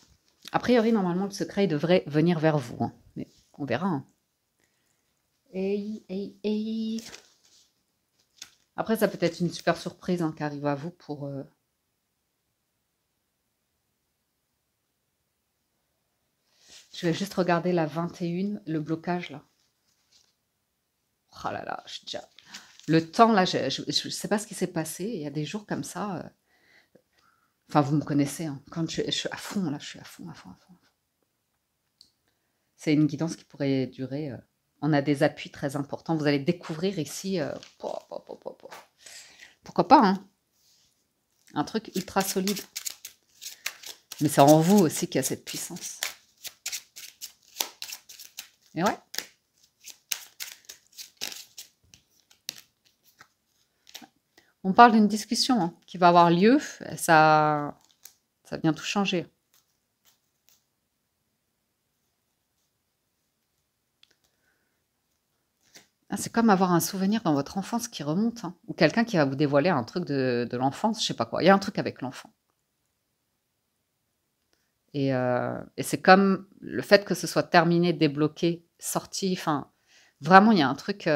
a priori, normalement, le secret devrait venir vers vous. Hein. Mais on verra. Hein. Hey. Après, ça peut être une super surprise qui arrive à vous pour... Je vais juste regarder la 21, le blocage, là. Oh là là, je suis déjà... Le temps, là, je ne sais pas ce qui s'est passé. Il y a des jours comme ça... Enfin, vous me connaissez. Hein. Quand je suis à fond, là, je suis à fond. C'est une guidance qui pourrait durer... On a des appuis très importants. Vous allez découvrir ici... Pourquoi pas, hein? Un truc ultra solide. Mais c'est en vous aussi qu'il y a cette puissance. Et ouais. On parle d'une discussion qui va avoir lieu. Ça vient tout changer. C'est comme avoir un souvenir dans votre enfance qui remonte. Hein, ou quelqu'un qui va vous dévoiler un truc de l'enfance, je sais pas quoi. Il y a un truc avec l'enfant. Et c'est comme le fait que ce soit terminé, débloqué, sorti. Enfin, vraiment, il y a un truc...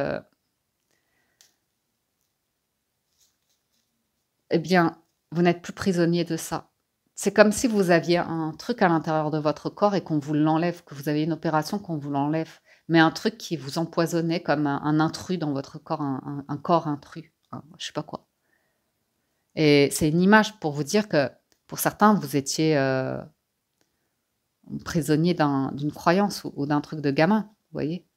eh bien, vous n'êtes plus prisonnier de ça. C'est comme si vous aviez un truc à l'intérieur de votre corps et qu'on vous l'enlève, que vous avez une opération qu'on vous l'enlève. Mais un truc qui vous empoisonnait comme un intrus dans votre corps, un corps intrus. Je sais pas quoi. Et c'est une image pour vous dire que pour certains, vous étiez prisonnier d'une croyance ou d'un truc de gamin, vous voyez.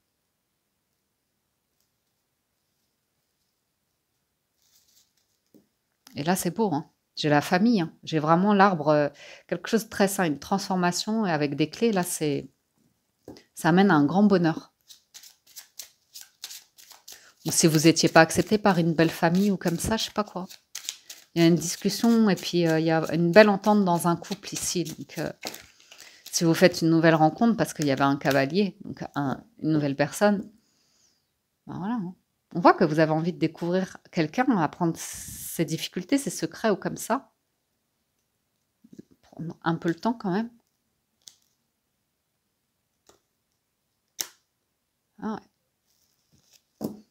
Et là, c'est beau, hein. J'ai la famille, hein. J'ai vraiment l'arbre, quelque chose de très sain, une transformation et avec des clés. Là, ça amène à un grand bonheur. Ou si vous n'étiez pas accepté par une belle famille ou comme ça, je sais pas quoi. Il y a une discussion et puis il y a une belle entente dans un couple ici. Donc, si vous faites une nouvelle rencontre, parce qu'il y avait un cavalier, donc une nouvelle personne, ben voilà. Hein. On voit que vous avez envie de découvrir quelqu'un, apprendre ses difficultés, ses secrets ou comme ça. Prendre un peu le temps quand même. Ah ouais.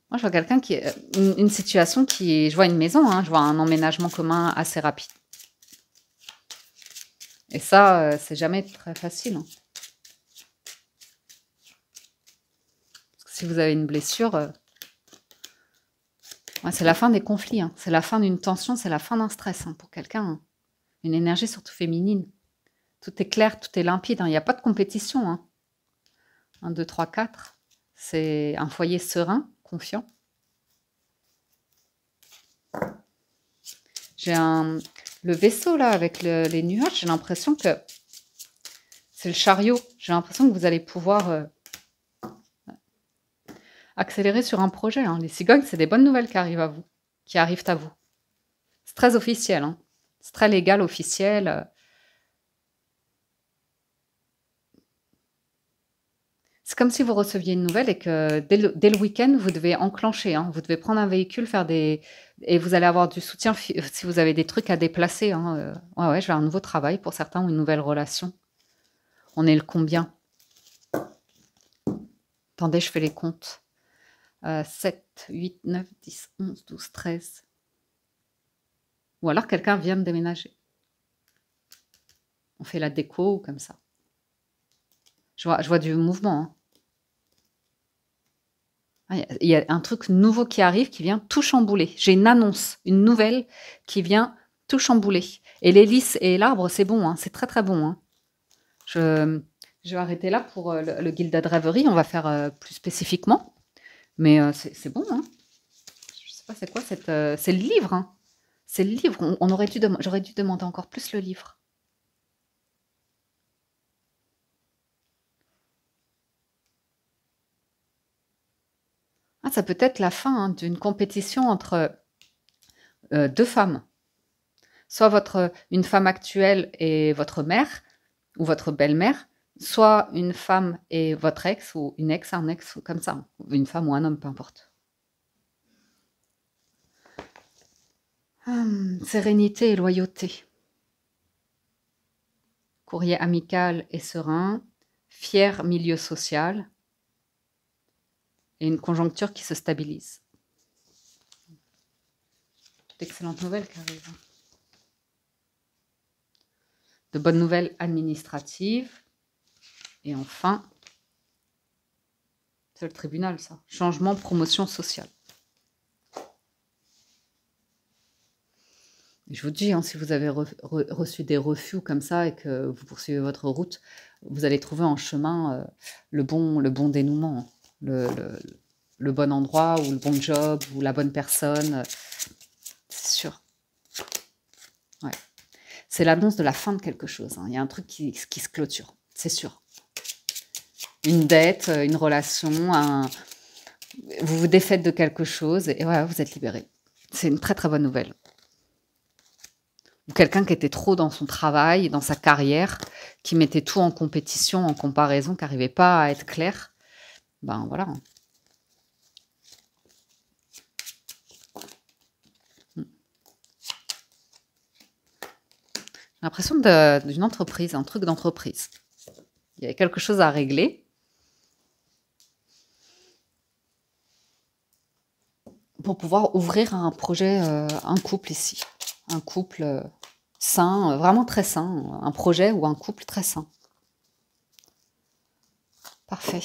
Moi, je vois quelqu'un qui... une situation qui... Je vois une maison, hein, je vois un emménagement commun assez rapide. Et ça, c'est jamais très facile. Hein. Parce que si vous avez une blessure... ouais, c'est la fin des conflits. Hein. C'est la fin d'une tension, c'est la fin d'un stress hein, pour quelqu'un. Hein. Une énergie surtout féminine. Tout est clair, tout est limpide. Hein. Il n'y a pas de compétition. Hein. 1, 2, 3, 4. C'est un foyer serein, confiant. J'ai le vaisseau là avec les nuages. J'ai l'impression que c'est le chariot. J'ai l'impression que vous allez pouvoir accélérer sur un projet. Hein. Les cigognes, c'est des bonnes nouvelles qui arrivent à vous. C'est très officiel. Hein. C'est très légal, officiel. C'est comme si vous receviez une nouvelle et que dès le week-end, vous devez enclencher, hein. Vous devez prendre un véhicule, faire des et vous allez avoir du soutien si vous avez des trucs à déplacer, hein, ouais, ouais, je vais un nouveau travail pour certains ou une nouvelle relation. On est le combien? Attendez, je fais les comptes. 7, 8, 9, 10, 11, 12, 13. Ou alors quelqu'un vient de déménager. On fait la déco ou comme ça. Je vois du mouvement, hein. Ah, il y a un truc nouveau qui arrive, qui vient tout chambouler. J'ai une annonce, une nouvelle qui vient tout chambouler. Et l'hélice et l'arbre, c'est bon, hein, c'est très très bon, hein. Je vais arrêter là pour le Gilded Rêverie. On va faire plus spécifiquement. Mais c'est bon, hein. Je sais pas c'est quoi cette... c'est le livre, hein. C'est le livre. J'aurais dû demander encore plus le livre. Ah, ça peut être la fin, hein, d'une compétition entre deux femmes. Soit une femme actuelle et votre mère, ou votre belle-mère, soit une femme et votre ex, ou une ex, un ex, ou comme ça. Une femme ou un homme, peu importe. Sérénité et loyauté. Courrier amical et serein. Fier milieu social. Et une conjoncture qui se stabilise. D'excellentes nouvelles qui arrivent. De bonnes nouvelles administratives. Et enfin, c'est le tribunal, ça. Changement, promotion sociale. Je vous dis, hein, si vous avez reçu des refus comme ça et que vous poursuivez votre route, vous allez trouver en chemin le bon dénouement, le bon endroit ou le bon job ou la bonne personne. C'est sûr. Ouais. C'est l'annonce de la fin de quelque chose, hein. Il y a un truc qui se clôture, c'est sûr. Une dette, une relation, vous vous défaites de quelque chose et voilà, vous êtes libéré. C'est une très très bonne nouvelle. Ou quelqu'un qui était trop dans son travail, dans sa carrière, qui mettait tout en compétition, en comparaison, qui n'arrivait pas à être clair. Ben voilà. J'ai l'impression d'une entreprise, un truc d'entreprise. Il y avait quelque chose à régler. Pour pouvoir ouvrir un projet, un couple ici. Un couple sain, vraiment très sain. Un projet ou un couple très sain. Parfait.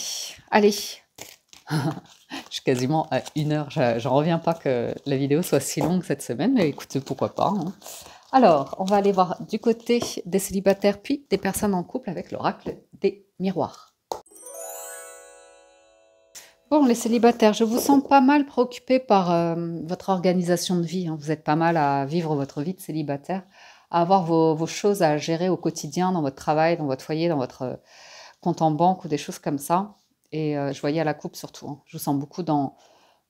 Allez. Je suis quasiment à 1 heure. J'en reviens pas que la vidéo soit si longue cette semaine, mais écoutez, pourquoi pas, hein. Alors, on va aller voir du côté des célibataires, puis des personnes en couple avec l'oracle des miroirs. Bon, les célibataires, je vous sens pas mal préoccupés par votre organisation de vie, hein. Vous êtes pas mal à vivre votre vie de célibataire, à avoir vos choses à gérer au quotidien, dans votre travail, dans votre foyer, dans votre compte en banque ou des choses comme ça. Et je voyais à la coupe surtout, hein. Je vous sens beaucoup dans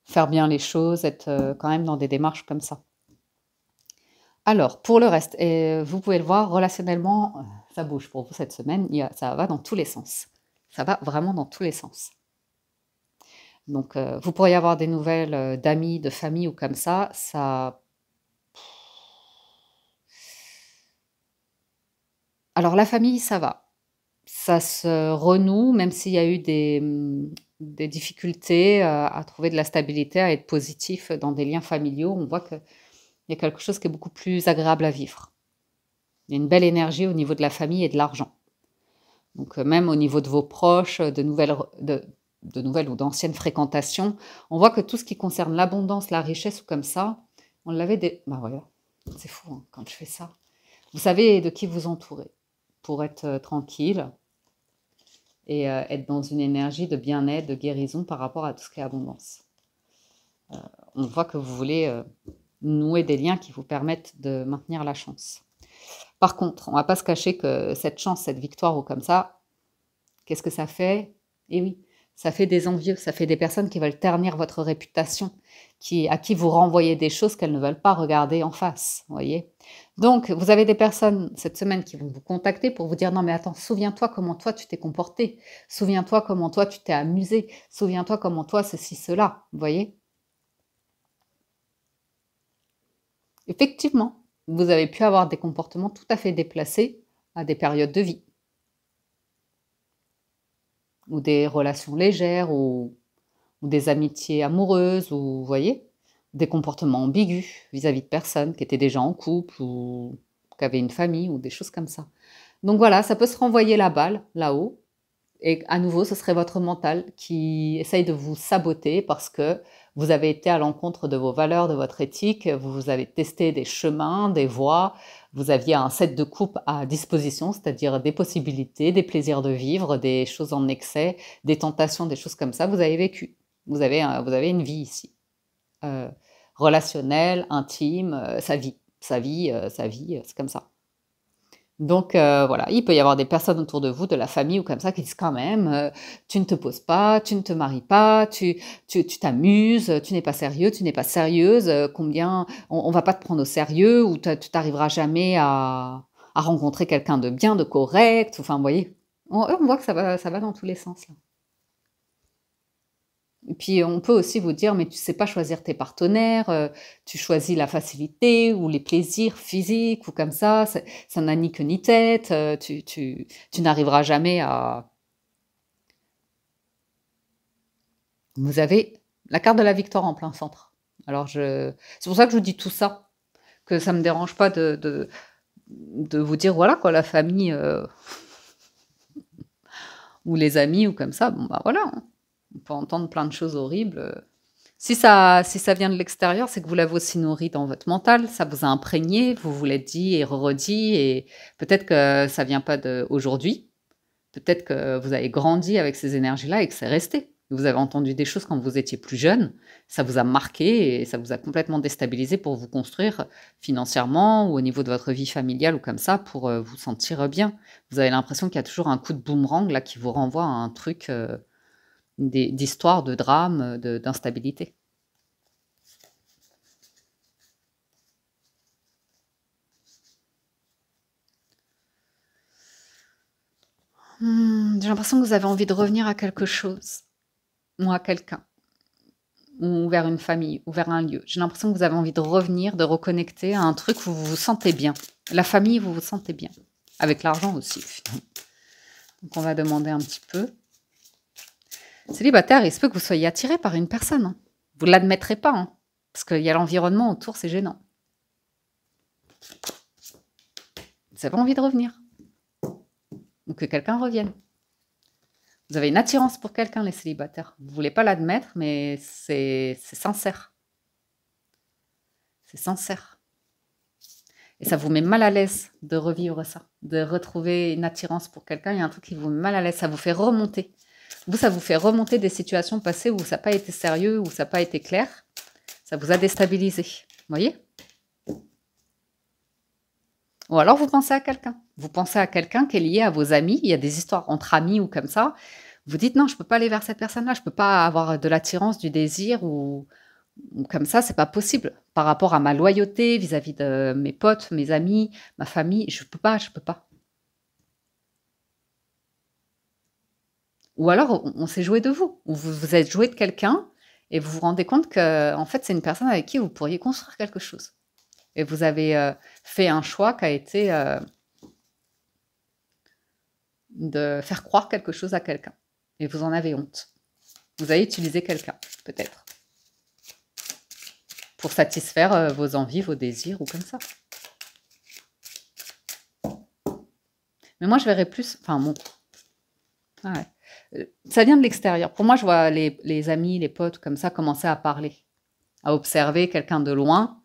faire bien les choses, être quand même dans des démarches comme ça. Alors, pour le reste, vous pouvez le voir, relationnellement, ça bouge pour vous cette semaine, ça va dans tous les sens. Ça va vraiment dans tous les sens. Donc, vous pourriez avoir des nouvelles d'amis, de famille ou comme ça. Alors, la famille, ça va. Ça se renoue, même s'il y a eu des difficultés à trouver de la stabilité, à être positif dans des liens familiaux. On voit qu'il y a quelque chose qui est beaucoup plus agréable à vivre. Il y a une belle énergie au niveau de la famille et de l'argent. Donc, même au niveau de vos proches, de nouvelles ou d'anciennes fréquentations, on voit que tout ce qui concerne l'abondance, la richesse ou comme ça, on l'avait... Bah voilà, c'est fou, hein, quand je fais ça. Vous savez de qui vous entourez pour être tranquille et être dans une énergie de bien-être, de guérison par rapport à tout ce qui est abondance. On voit que vous voulez nouer des liens qui vous permettent de maintenir la chance. Par contre, on ne va pas se cacher que cette chance, cette victoire ou comme ça, qu'est-ce que ça fait? Eh oui, Ça fait des envieux, ça fait des personnes qui veulent ternir votre réputation, à qui vous renvoyez des choses qu'elles ne veulent pas regarder en face, vous voyez. Donc, vous avez des personnes cette semaine qui vont vous contacter pour vous dire: «Non mais attends, souviens-toi comment toi tu t'es comporté, souviens-toi comment toi tu t'es amusé, souviens-toi comment toi ceci, cela», vous voyez. Effectivement, vous avez pu avoir des comportements tout à fait déplacés à des périodes de vie, ou des relations légères, ou des amitiés amoureuses, ou vous voyez? Des comportements ambigus vis-à-vis de personnes qui étaient déjà en couple ou qui avaient une famille ou des choses comme ça. Donc voilà, ça peut se renvoyer la balle là-haut et à nouveau, ce serait votre mental qui essaye de vous saboter parce que vous avez été à l'encontre de vos valeurs, de votre éthique, vous avez testé des chemins, des voies, vous aviez un set de coupe à disposition, c'est-à-dire des possibilités, des plaisirs de vivre, des choses en excès, des tentations, des choses comme ça, vous avez vécu. Vous avez une vie ici, heu, relationnelle, intime, sa vie, c'est comme ça. Donc voilà, il peut y avoir des personnes autour de vous, de la famille ou comme ça, qui disent quand même, «Tu ne te poses pas, tu ne te maries pas, tu t'amuses, tu n'es pas sérieux, tu n'es pas sérieuse, combien on va pas te prendre au sérieux ou tu n'arriveras jamais à rencontrer quelqu'un de bien, de correct», enfin vous voyez? On voit que ça va dans tous les sens là. Et puis on peut aussi vous dire: «Mais tu sais pas choisir tes partenaires, tu choisis la facilité ou les plaisirs physiques ou comme ça n'a ni queue ni tête, tu n'arriveras jamais à». Vous avez la carte de la victoire en plein centre. Alors c'est pour ça que je vous dis tout ça, que ça me dérange pas de vous dire voilà quoi, la famille, ou les amis ou comme ça, bon bah voilà, hein. On peut entendre plein de choses horribles, si ça vient de l'extérieur, c'est que vous l'avez aussi nourri dans votre mental, ça vous a imprégné, vous vous l'êtes dit et redit et peut-être que ça vient pas d'aujourd'hui, peut-être que vous avez grandi avec ces énergies-là et que c'est resté. Vous avez entendu des choses quand vous étiez plus jeune, ça vous a marqué et ça vous a complètement déstabilisé pour vous construire financièrement ou au niveau de votre vie familiale ou comme ça pour, vous sentir, bien. Vous avez l'impression qu'il y a toujours un coup de boomerang là qui vous renvoie à un truc, d'histoire, de drame, d'instabilité. J'ai l'impression que vous avez envie de revenir à quelque chose ou à quelqu'un ou vers une famille ou vers un lieu. J'ai l'impression que vous avez envie de revenir, de reconnecter à un truc où vous vous sentez bien. La famille, vous vous sentez bien. Avec l'argent aussi, finalement. Donc on va demander un petit peu. Célibataire, il se peut que vous soyez attiré par une personne, hein. Vous ne l'admettrez pas, hein, parce qu'il y a l'environnement autour, c'est gênant. Vous avez envie de revenir ou que quelqu'un revienne. Vous avez une attirance pour quelqu'un, les célibataires. Vous ne voulez pas l'admettre, mais c'est sincère. C'est sincère. Et ça vous met mal à l'aise de revivre ça, de retrouver une attirance pour quelqu'un. Il y a un truc qui vous met mal à l'aise, ça vous fait remonter. Vous, ça vous fait remonter des situations passées où ça n'a pas été sérieux, où ça n'a pas été clair. Ça vous a déstabilisé. Vous voyez? Ou alors vous pensez à quelqu'un. Vous pensez à quelqu'un qui est lié à vos amis. Il y a des histoires entre amis ou comme ça. Vous dites non, je ne peux pas aller vers cette personne-là. Je ne peux pas avoir de l'attirance, du désir ou comme ça, c'est pas possible. Par rapport à ma loyauté vis-à-vis de mes potes, mes amis, ma famille, je peux pas, je peux pas. Ou alors on s'est joué de vous, ou vous vous êtes joué de quelqu'un et vous vous rendez compte que en fait c'est une personne avec qui vous pourriez construire quelque chose. Et vous avez fait un choix qui a été de faire croire quelque chose à quelqu'un. Et vous en avez honte. Vous avez utilisé quelqu'un, peut-être, pour satisfaire vos envies, vos désirs ou comme ça. Mais moi je verrais plus, enfin bon, ah ouais. Ça vient de l'extérieur. Pour moi, je vois les amis, les potes comme ça commencer à parler, à observer quelqu'un de loin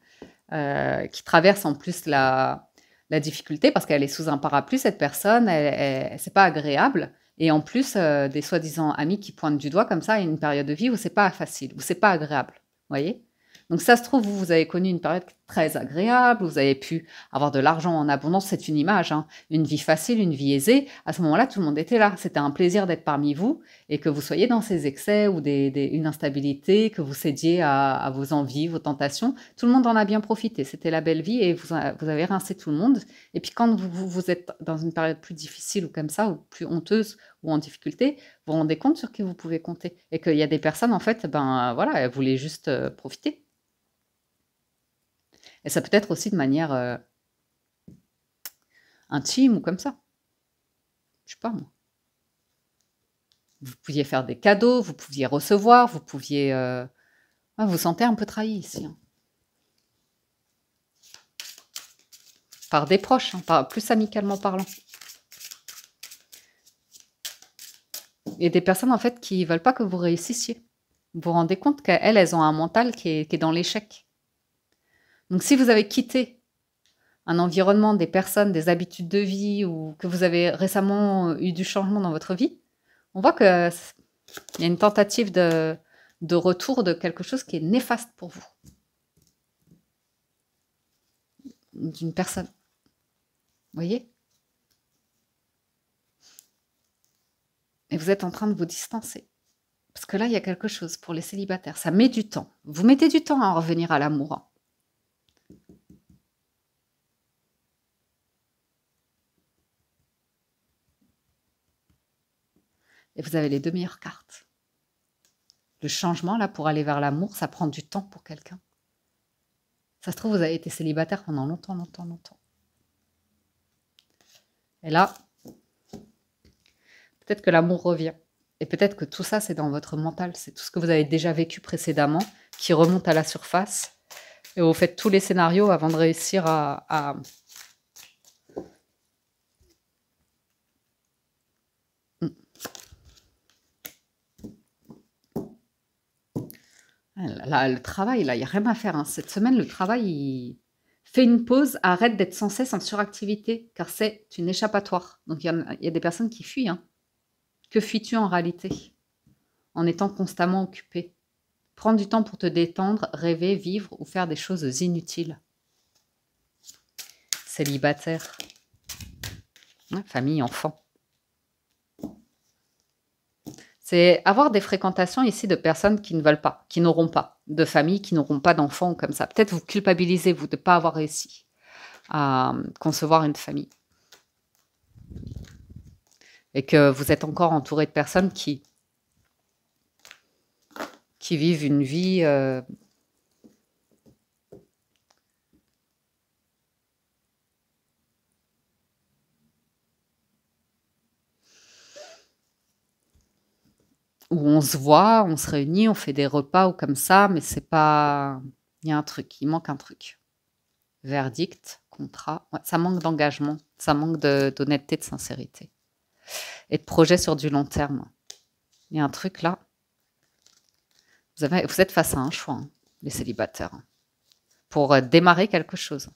qui traverse en plus la difficulté parce qu'elle est sous un parapluie, cette personne, c'est pas agréable. Et en plus, des soi-disant amis qui pointent du doigt comme ça à une période de vie où c'est pas facile, où c'est pas agréable. Vous voyez? Donc ça se trouve, vous avez connu une période très agréable, vous avez pu avoir de l'argent en abondance, c'est une image, hein, une vie facile, une vie aisée. À ce moment-là, tout le monde était là. C'était un plaisir d'être parmi vous et que vous soyez dans ces excès ou une instabilité, que vous cédiez à vos envies, vos tentations. Tout le monde en a bien profité. C'était la belle vie et vous avez rincé tout le monde. Et puis quand vous êtes dans une période plus difficile ou comme ça, ou plus honteuse ou en difficulté, vous vous rendez compte sur qui vous pouvez compter. Et qu'il y a des personnes, en fait, ben voilà, elles voulaient juste profiter. Et ça peut être aussi de manière intime ou comme ça. Je sais pas moi. Vous pouviez faire des cadeaux, vous pouviez recevoir, vous pouviez... vous vous sentez un peu trahi ici. Hein. Par des proches, hein, plus amicalement parlant. Et des personnes, en fait, qui ne veulent pas que vous réussissiez. Vous vous rendez compte qu'elles, elles ont un mental qui est dans l'échec. Donc, si vous avez quitté un environnement, des personnes, des habitudes de vie, ou que vous avez récemment eu du changement dans votre vie, on voit qu'il y a une tentative de retour de quelque chose qui est néfaste pour vous. D'une personne. Vous voyez? Et vous êtes en train de vous distancer. Parce que là, il y a quelque chose pour les célibataires. Ça met du temps. Vous mettez du temps à en revenir à l'amour. Hein. Et vous avez les 2 meilleures cartes. Le changement, là, pour aller vers l'amour, ça prend du temps pour quelqu'un. Ça se trouve, vous avez été célibataire pendant longtemps, longtemps, longtemps. Et là, peut-être que l'amour revient. Et peut-être que tout ça, c'est dans votre mental. C'est tout ce que vous avez déjà vécu précédemment qui remonte à la surface. Et vous faites tous les scénarios avant de réussir à Là, le travail, là, il n'y a rien à faire. Hein. Cette semaine, le travail, il fait une pause, arrête d'être sans cesse en suractivité, car c'est une échappatoire. Donc, il y a des personnes qui fuient. Hein. Que fuis-tu en réalité? En étant constamment occupé. Prends du temps pour te détendre, rêver, vivre ou faire des choses inutiles. Célibataire. Hein, famille, enfant. C'est avoir des fréquentations ici de personnes qui ne veulent pas, qui n'auront pas de famille, qui n'auront pas d'enfants comme ça. Peut-être vous culpabilisez, vous, de ne pas avoir réussi à concevoir une famille. Et que vous êtes encore entouré de personnes qui vivent une vie où on se voit, on se réunit, on fait des repas ou comme ça, mais c'est pas... Il y a un truc, il manque un truc. Verdict, contrat, ouais, ça manque d'engagement, ça manque d'honnêteté, de sincérité. Et de projet sur du long terme. Il y a un truc là. Vous êtes face à un choix, hein, les célibataires, hein, pour démarrer quelque chose.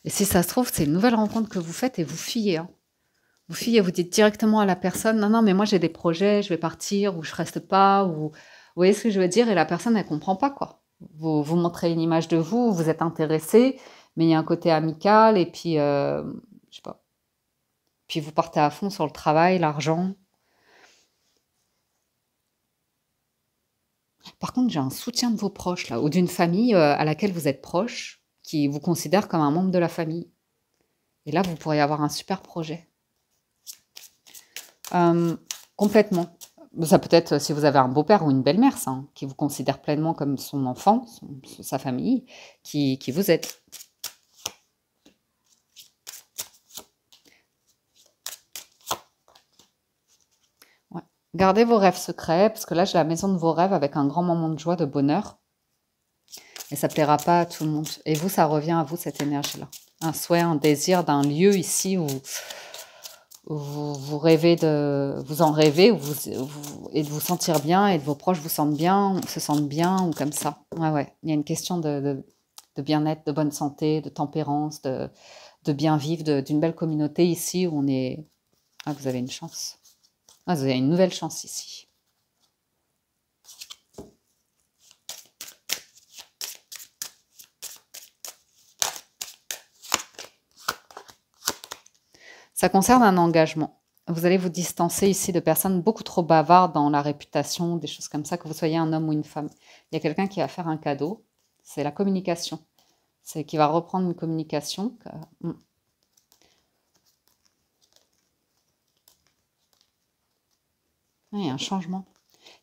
Et si ça se trouve, c'est une nouvelle rencontre que vous faites et vous fuyez. Hein. Vous fuyez, vous dites directement à la personne, non, non, mais moi j'ai des projets, je vais partir, ou je reste pas, ou... Vous voyez ce que je veux dire? Et la personne, elle comprend pas, quoi. Vous montrez une image de vous, vous êtes intéressé, mais il y a un côté amical, et puis, je sais pas. Puis vous partez à fond sur le travail, l'argent. Par contre, j'ai un soutien de vos proches, là, ou d'une famille à laquelle vous êtes proche, qui vous considère comme un membre de la famille. Et là, vous pourriez avoir un super projet. Complètement. Ça peut être si vous avez un beau-père ou une belle-mère, ça, hein, qui vous considère pleinement comme son enfant, sa famille, qui vous aide. Ouais. Gardez vos rêves secrets, parce que là, j'ai la maison de vos rêves avec un grand moment de joie, de bonheur. Et ça ne plaira pas à tout le monde. Et vous, ça revient à vous, cette énergie-là. Un souhait, un désir d'un lieu ici où vous rêvez de vous en rêver et de vous sentir bien et de vos proches vous sentent bien, se sentent bien ou comme ça. Ouais, ouais. Il y a une question de bien-être, de bonne santé, de tempérance, de bien vivre, d'une belle communauté ici où on est... Ah, vous avez une chance. Ah, vous avez une nouvelle chance ici. Ça concerne un engagement. Vous allez vous distancer ici de personnes beaucoup trop bavardes dans la réputation, des choses comme ça, que vous soyez un homme ou une femme. Il y a quelqu'un qui va faire un cadeau, c'est la communication. C'est qui va reprendre une communication. Il y a un changement.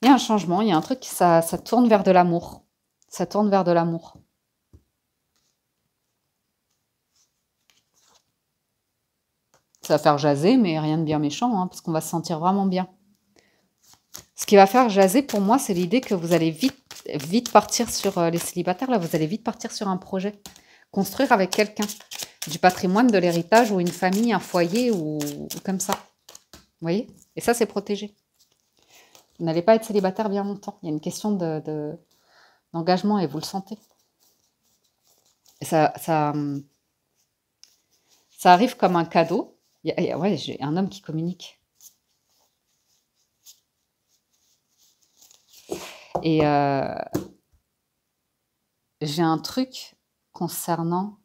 Il y a un changement, il y a un truc, ça tourne vers de l'amour. Ça tourne vers de l'amour. Ça va faire jaser, mais rien de bien méchant, hein, parce qu'on va se sentir vraiment bien. Ce qui va faire jaser pour moi, c'est l'idée que vous allez vite partir sur les célibataires. Là, vous allez vite partir sur un projet. Construire avec quelqu'un. Du patrimoine, de l'héritage, ou une famille, un foyer, ou comme ça. Vous voyez? Et ça, c'est protégé. Vous n'allez pas être célibataire bien longtemps. Il y a une question d'engagement et vous le sentez. Et ça arrive comme un cadeau. Ouais, j'ai un homme qui communique. Et j'ai un truc concernant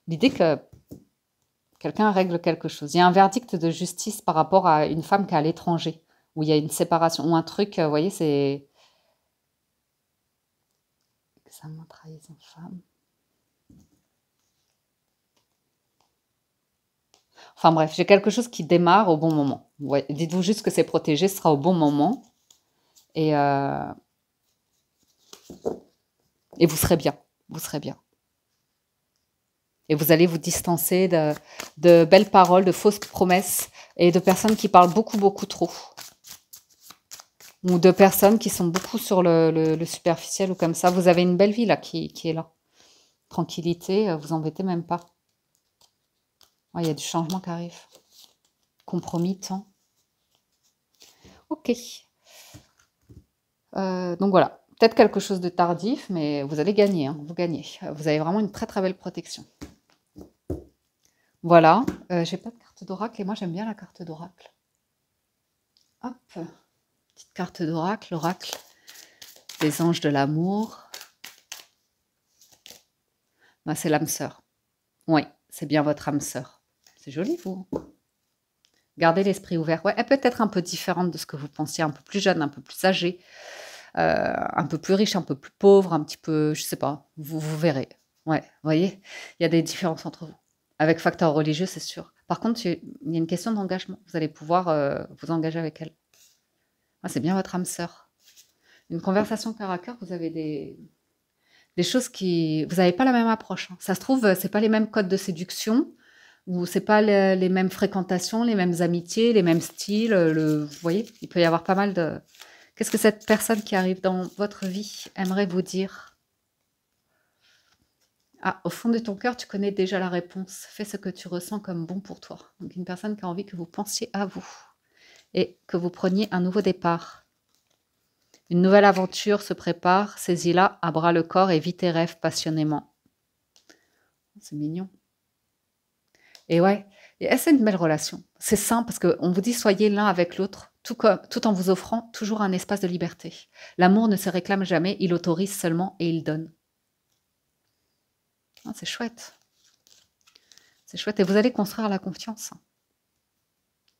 l'idée que quelqu'un règle quelque chose. Il y a un verdict de justice par rapport à une femme qui est à l'étranger, où il y a une séparation, ou un truc, vous voyez, c'est... Examen, trahison, femme. Enfin bref, j'ai quelque chose qui démarre au bon moment. Ouais, dites-vous juste que c'est protégé, ce sera au bon moment. Et vous serez bien. Vous serez bien. Et vous allez vous distancer de belles paroles, de fausses promesses et de personnes qui parlent beaucoup, beaucoup trop. Ou de personnes qui sont beaucoup sur le superficiel ou comme ça. Vous avez une belle vie là qui est là. Tranquillité, vous embêtez même pas. Il y a du changement qui arrive. Compromis, temps. Ok. Donc voilà. Peut-être quelque chose de tardif, mais vous allez gagner. Hein, vous gagnez. Vous avez vraiment une très très belle protection. Voilà. J'ai pas de carte d'oracle et moi j'aime bien la carte d'oracle. Hop. Petite carte d'oracle, l'oracle des anges de l'amour. Ben, c'est l'âme sœur. Oui, c'est bien votre âme sœur. C'est joli, vous. Gardez l'esprit ouvert. Ouais, elle peut être un peu différente de ce que vous pensiez, un peu plus jeune, un peu plus âgée, un peu plus riche, un peu plus pauvre, un petit peu, je sais pas, vous verrez. Ouais, vous voyez, il y a des différences entre vous. Avec facteur religieux, c'est sûr. Par contre, il y a une question d'engagement. Vous allez pouvoir vous engager avec elle. Ah, c'est bien votre âme sœur. Une conversation cœur à cœur, vous avez des choses qui... Vous n'avez pas la même approche. Hein. Ça se trouve, c'est pas les mêmes codes de séduction, ou c'est pas les mêmes fréquentations, les mêmes amitiés, les mêmes styles. Vous voyez, il peut y avoir pas mal de... Qu'est-ce que cette personne qui arrive dans votre vie aimerait vous dire? Ah, au fond de ton cœur, tu connais déjà la réponse. Fais ce que tu ressens comme bon pour toi. Donc une personne qui a envie que vous pensiez à vous et que vous preniez un nouveau départ. Une nouvelle aventure se prépare, saisis-la à bras le corps et vis tes rêves passionnément. C'est mignon. Et ouais, et c'est une belle relation. C'est sain parce qu'on vous dit soyez l'un avec l'autre, tout en vous offrant toujours un espace de liberté. L'amour ne se réclame jamais, il autorise seulement et il donne. Ah, c'est chouette. C'est chouette. Et vous allez construire la confiance.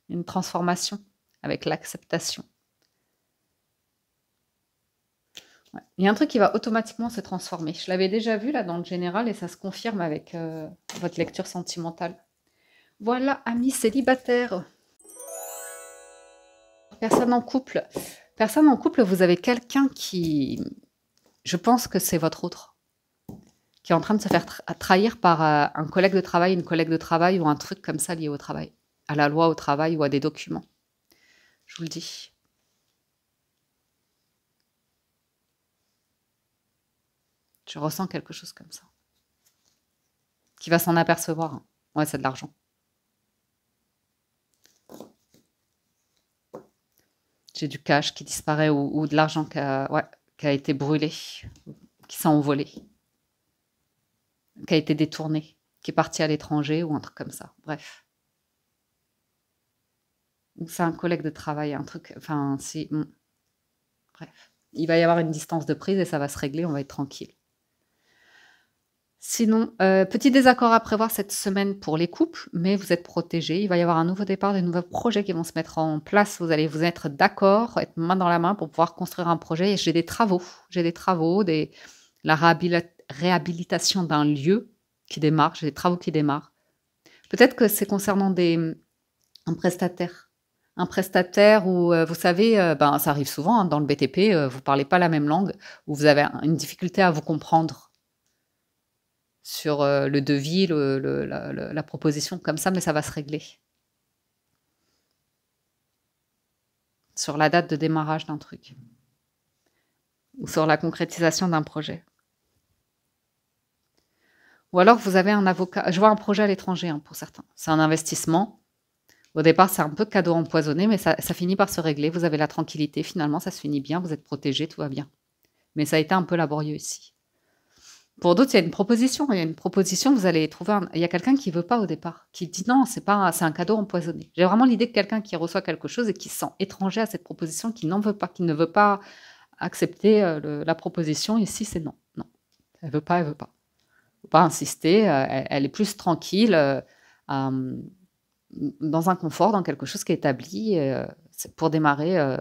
Une transformation avec l'acceptation. Ouais. Il y a un truc qui va automatiquement se transformer. Je l'avais déjà vu là dans le général et ça se confirme avec votre lecture sentimentale. Voilà, amis célibataires. Personne en couple. Personne en couple, vous avez quelqu'un qui... Je pense que c'est votre autre. Qui est en train de se faire trahir par un collègue de travail, une collègue de travail ou un truc comme ça lié au travail. À la loi au travail ou à des documents. Je vous le dis. Je ressens quelque chose comme ça. Qui va s'en apercevoir. Hein. Ouais, c'est de l'argent. J'ai du cash qui disparaît ou de l'argent qui a été brûlé. qui s'est envolé, qui a été détourné, qui est parti à l'étranger ou un truc comme ça. Bref. Ou c'est un collègue de travail, un truc. Enfin, si. Bref. Il va y avoir une distance de prise et ça va se régler, on va être tranquille. Sinon, petit désaccord à prévoir cette semaine pour les couples, mais vous êtes protégés. Il va y avoir un nouveau départ, des nouveaux projets qui vont se mettre en place. Vous allez vous être d'accord, être main dans la main pour pouvoir construire un projet. Et j'ai des travaux, la réhabilitation d'un lieu qui démarre. J'ai des travaux qui démarrent. Peut-être que c'est concernant un prestataire. Un prestataire où, vous savez, ça arrive souvent hein, dans le BTP, vous ne parlez pas la même langue, où vous avez une difficulté à vous comprendre sur le devis, la proposition comme ça, mais ça va se régler. Sur la date de démarrage d'un truc. Ou sur la concrétisation d'un projet. Ou alors vous avez un avocat. Je vois un projet à l'étranger hein, pour certains. C'est un investissement. Au départ, c'est un peu cadeau empoisonné, mais ça finit par se régler. Vous avez la tranquillité. Finalement, ça se finit bien. Vous êtes protégé, tout va bien. Mais ça a été un peu laborieux ici. Pour d'autres, il y a une proposition. Il y a une proposition, vous allez trouver il y a quelqu'un qui ne veut pas au départ, qui dit non, c'est un cadeau empoisonné. J'ai vraiment l'idée que quelqu'un qui reçoit quelque chose et qui se sent étranger à cette proposition, qui n'en veut pas, qui ne veut pas accepter la proposition, ici, c'est non. Non. Elle veut pas, elle veut pas. Faut pas insister. Elle est plus tranquille, dans un confort, dans quelque chose qui est établi. C'est pour démarrer.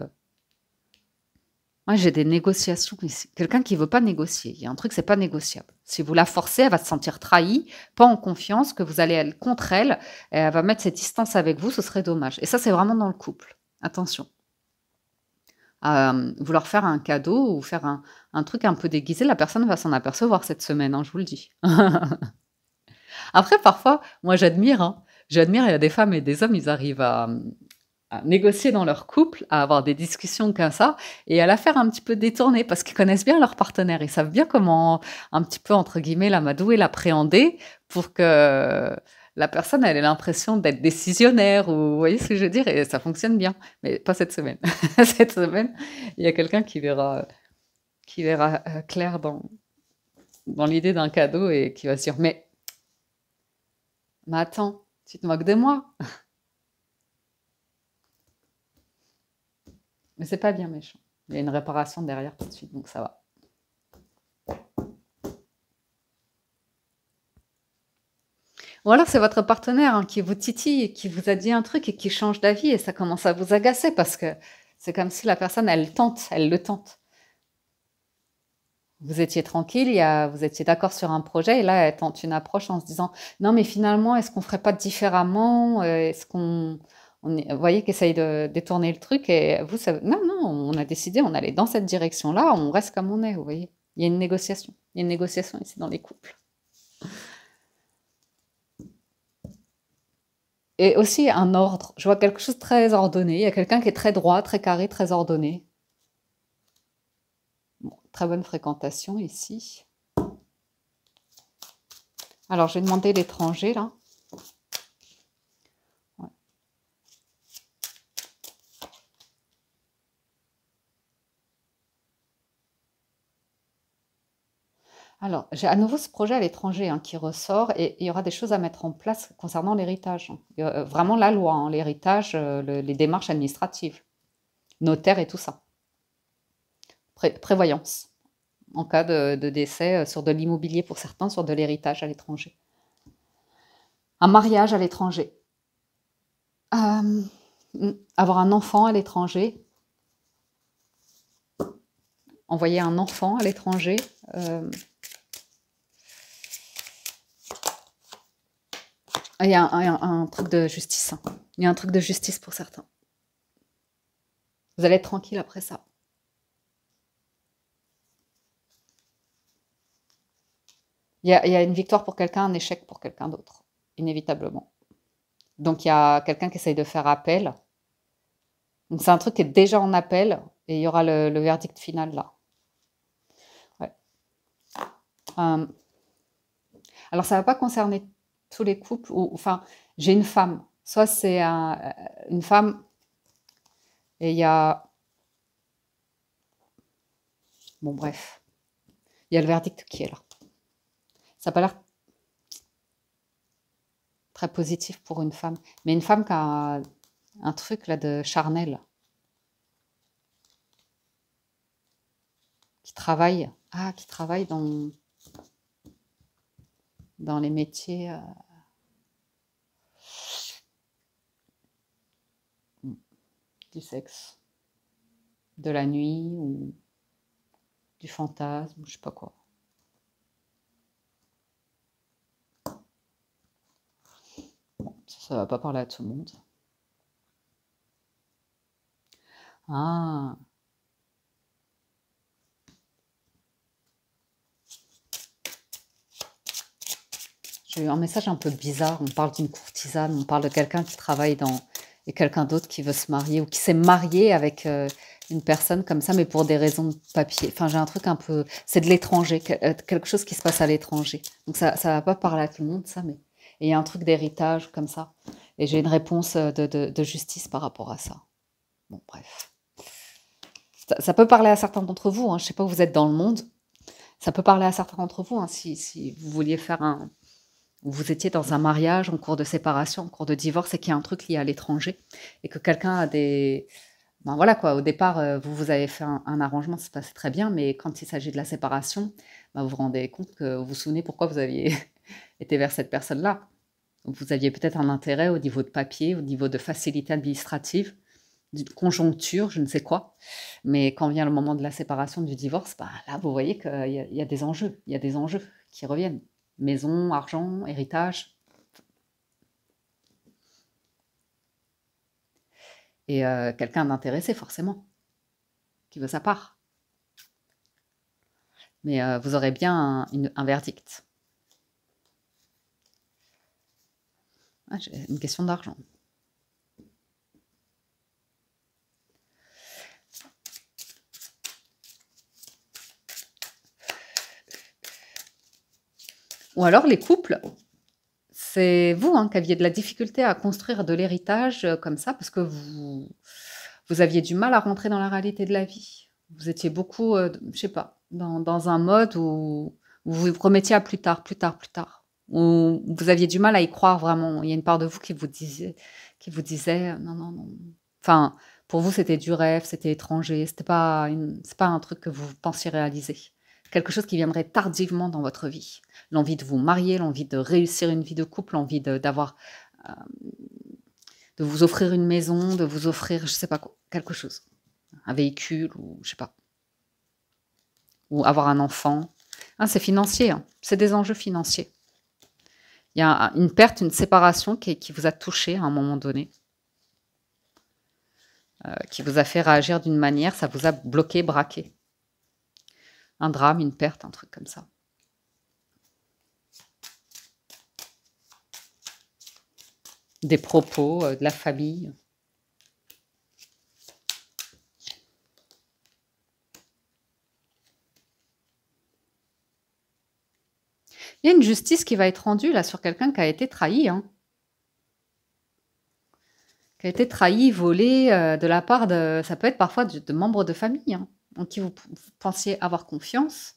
Moi, j'ai des négociations ici. Quelqu'un qui ne veut pas négocier. Il y a un truc, c'est pas négociable. Si vous la forcez, elle va se sentir trahie, pas en confiance, que vous allez aller contre elle, et elle va mettre cette distance avec vous, ce serait dommage. Et ça, c'est vraiment dans le couple. Attention. Vouloir faire un cadeau ou faire un truc un peu déguisé, la personne va s'en apercevoir cette semaine, hein, je vous le dis. Après, parfois, moi, j'admire. Hein. J'admire, il y a des femmes et des hommes, ils arrivent à négocier dans leur couple, à avoir des discussions comme ça, et à la faire un petit peu détourner, parce qu'ils connaissent bien leur partenaire, ils savent bien comment, un petit peu, entre guillemets, l'amadouer, l'appréhender, pour que la personne elle ait l'impression d'être décisionnaire, ou vous voyez ce que je veux dire, et ça fonctionne bien, mais pas cette semaine. Cette semaine, il y a quelqu'un qui verra clair dans l'idée d'un cadeau, et qui va se dire, mais attends, tu te moques de moi? Mais c'est pas bien méchant. Il y a une réparation derrière tout de suite, donc ça va. Ou alors c'est votre partenaire hein, qui vous titille, qui vous a dit un truc et qui change d'avis et ça commence à vous agacer parce que c'est comme si la personne, elle le tente. Vous étiez tranquille, vous étiez d'accord sur un projet et là, elle tente une approche en se disant non mais finalement, est-ce qu'on ferait pas différemment? Est-ce vous voyez qu'essaye de détourner le truc et vous, non, non, on a décidé, on allait dans cette direction-là, on reste comme on est, vous voyez. Il y a une négociation. Il y a une négociation ici dans les couples. Et aussi un ordre. Je vois quelque chose de très ordonné. Il y a quelqu'un qui est très droit, très carré, très ordonné. Bon, très bonne fréquentation ici. Alors, je vais demander l'étranger, là. Ouais. Alors, j'ai à nouveau ce projet à l'étranger hein, qui ressort et il y aura des choses à mettre en place concernant l'héritage. Vraiment la loi, hein, l'héritage, les démarches administratives, notaire et tout ça. Prévoyance, en cas de décès sur de l'immobilier pour certains, sur de l'héritage à l'étranger. Un mariage à l'étranger. Avoir un enfant à l'étranger. Envoyer un enfant à l'étranger. Il y a un truc de justice. Hein. Il y a un truc de justice pour certains. Vous allez être tranquille après ça. Il y a une victoire pour quelqu'un, un échec pour quelqu'un d'autre, inévitablement. Donc il y a quelqu'un qui essaye de faire appel. Donc c'est un truc qui est déjà en appel et il y aura le verdict final là. Ouais. Alors ça ne va pas concerner tous les couples. Enfin, j'ai une femme. Soit c'est une femme et il y a... Bon bref. Il y a le verdict qui est là. Ça n'a pas l'air très positif pour une femme. Mais une femme qui a un truc là de charnel, qui travaille dans les métiers du sexe, de la nuit ou du fantasme, je sais pas quoi. Bon, ça va pas parler à tout le monde. Ah, j'ai eu un message un peu bizarre. On parle d'une courtisane, on parle de quelqu'un qui travaille dans... et quelqu'un d'autre qui veut se marier ou qui s'est marié avec une personne comme ça, mais pour des raisons de papier. Enfin, j'ai un truc un peu... C'est de l'étranger, quelque chose qui se passe à l'étranger. Donc ça va pas parler à tout le monde, ça, mais... Et il y a un truc d'héritage comme ça. Et j'ai une réponse de justice par rapport à ça. Bon, bref. Ça peut parler à certains d'entre vous, hein. Je sais pas où vous êtes dans le monde. Ça peut parler à certains d'entre vous, hein, si vous vouliez faire un... Vous étiez dans un mariage en cours de séparation, en cours de divorce, et qu'il y a un truc lié à l'étranger, et que quelqu'un a des... Ben voilà quoi, au départ, vous avez fait un arrangement, ça se passait très bien, mais quand il s'agit de la séparation, ben vous vous rendez compte que vous vous souvenez pourquoi vous aviez été vers cette personne-là. Donc vous aviez peut-être un intérêt au niveau de papier, au niveau de facilité administrative, d'une conjoncture, je ne sais quoi. Mais quand vient le moment de la séparation, du divorce, ben là, vous voyez qu'il y a des enjeux, il y a des enjeux qui reviennent. Maison, argent, héritage. Et quelqu'un d'intéressé, forcément, qui veut sa part. Mais vous aurez bien un verdict. Ah, j'ai une question d'argent. Ou alors les couples, c'est vous qui aviez de la difficulté à construire de l'héritage comme ça, parce que vous aviez du mal à rentrer dans la réalité de la vie. Vous étiez beaucoup, je sais pas, dans un mode où vous vous remettiez à plus tard, plus tard, plus tard. Où vous aviez du mal à y croire vraiment. Il y a une part de vous qui vous disait non, non, non. Enfin, pour vous, c'était du rêve, c'était étranger, c'est pas un truc que vous pensiez réaliser. Quelque chose qui viendrait tardivement dans votre vie. L'envie de vous marier, l'envie de réussir une vie de couple, l'envie d'avoir de vous offrir une maison, de vous offrir, je sais pas quoi, quelque chose. Un véhicule ou je sais pas. Ou avoir un enfant. Ah, c'est financier, hein. C'est des enjeux financiers. Il y a une perte, une séparation qui vous a touché à un moment donné, qui vous a fait réagir d'une manière, ça vous a bloqué, braqué. Un drame, une perte, un truc comme ça. Des propos, de la famille. Il y a une justice qui va être rendue là sur quelqu'un qui a été trahi, hein. Qui a été trahi, volé de la part de... Ça peut être parfois de membres de famille, hein, en qui vous pensiez avoir confiance.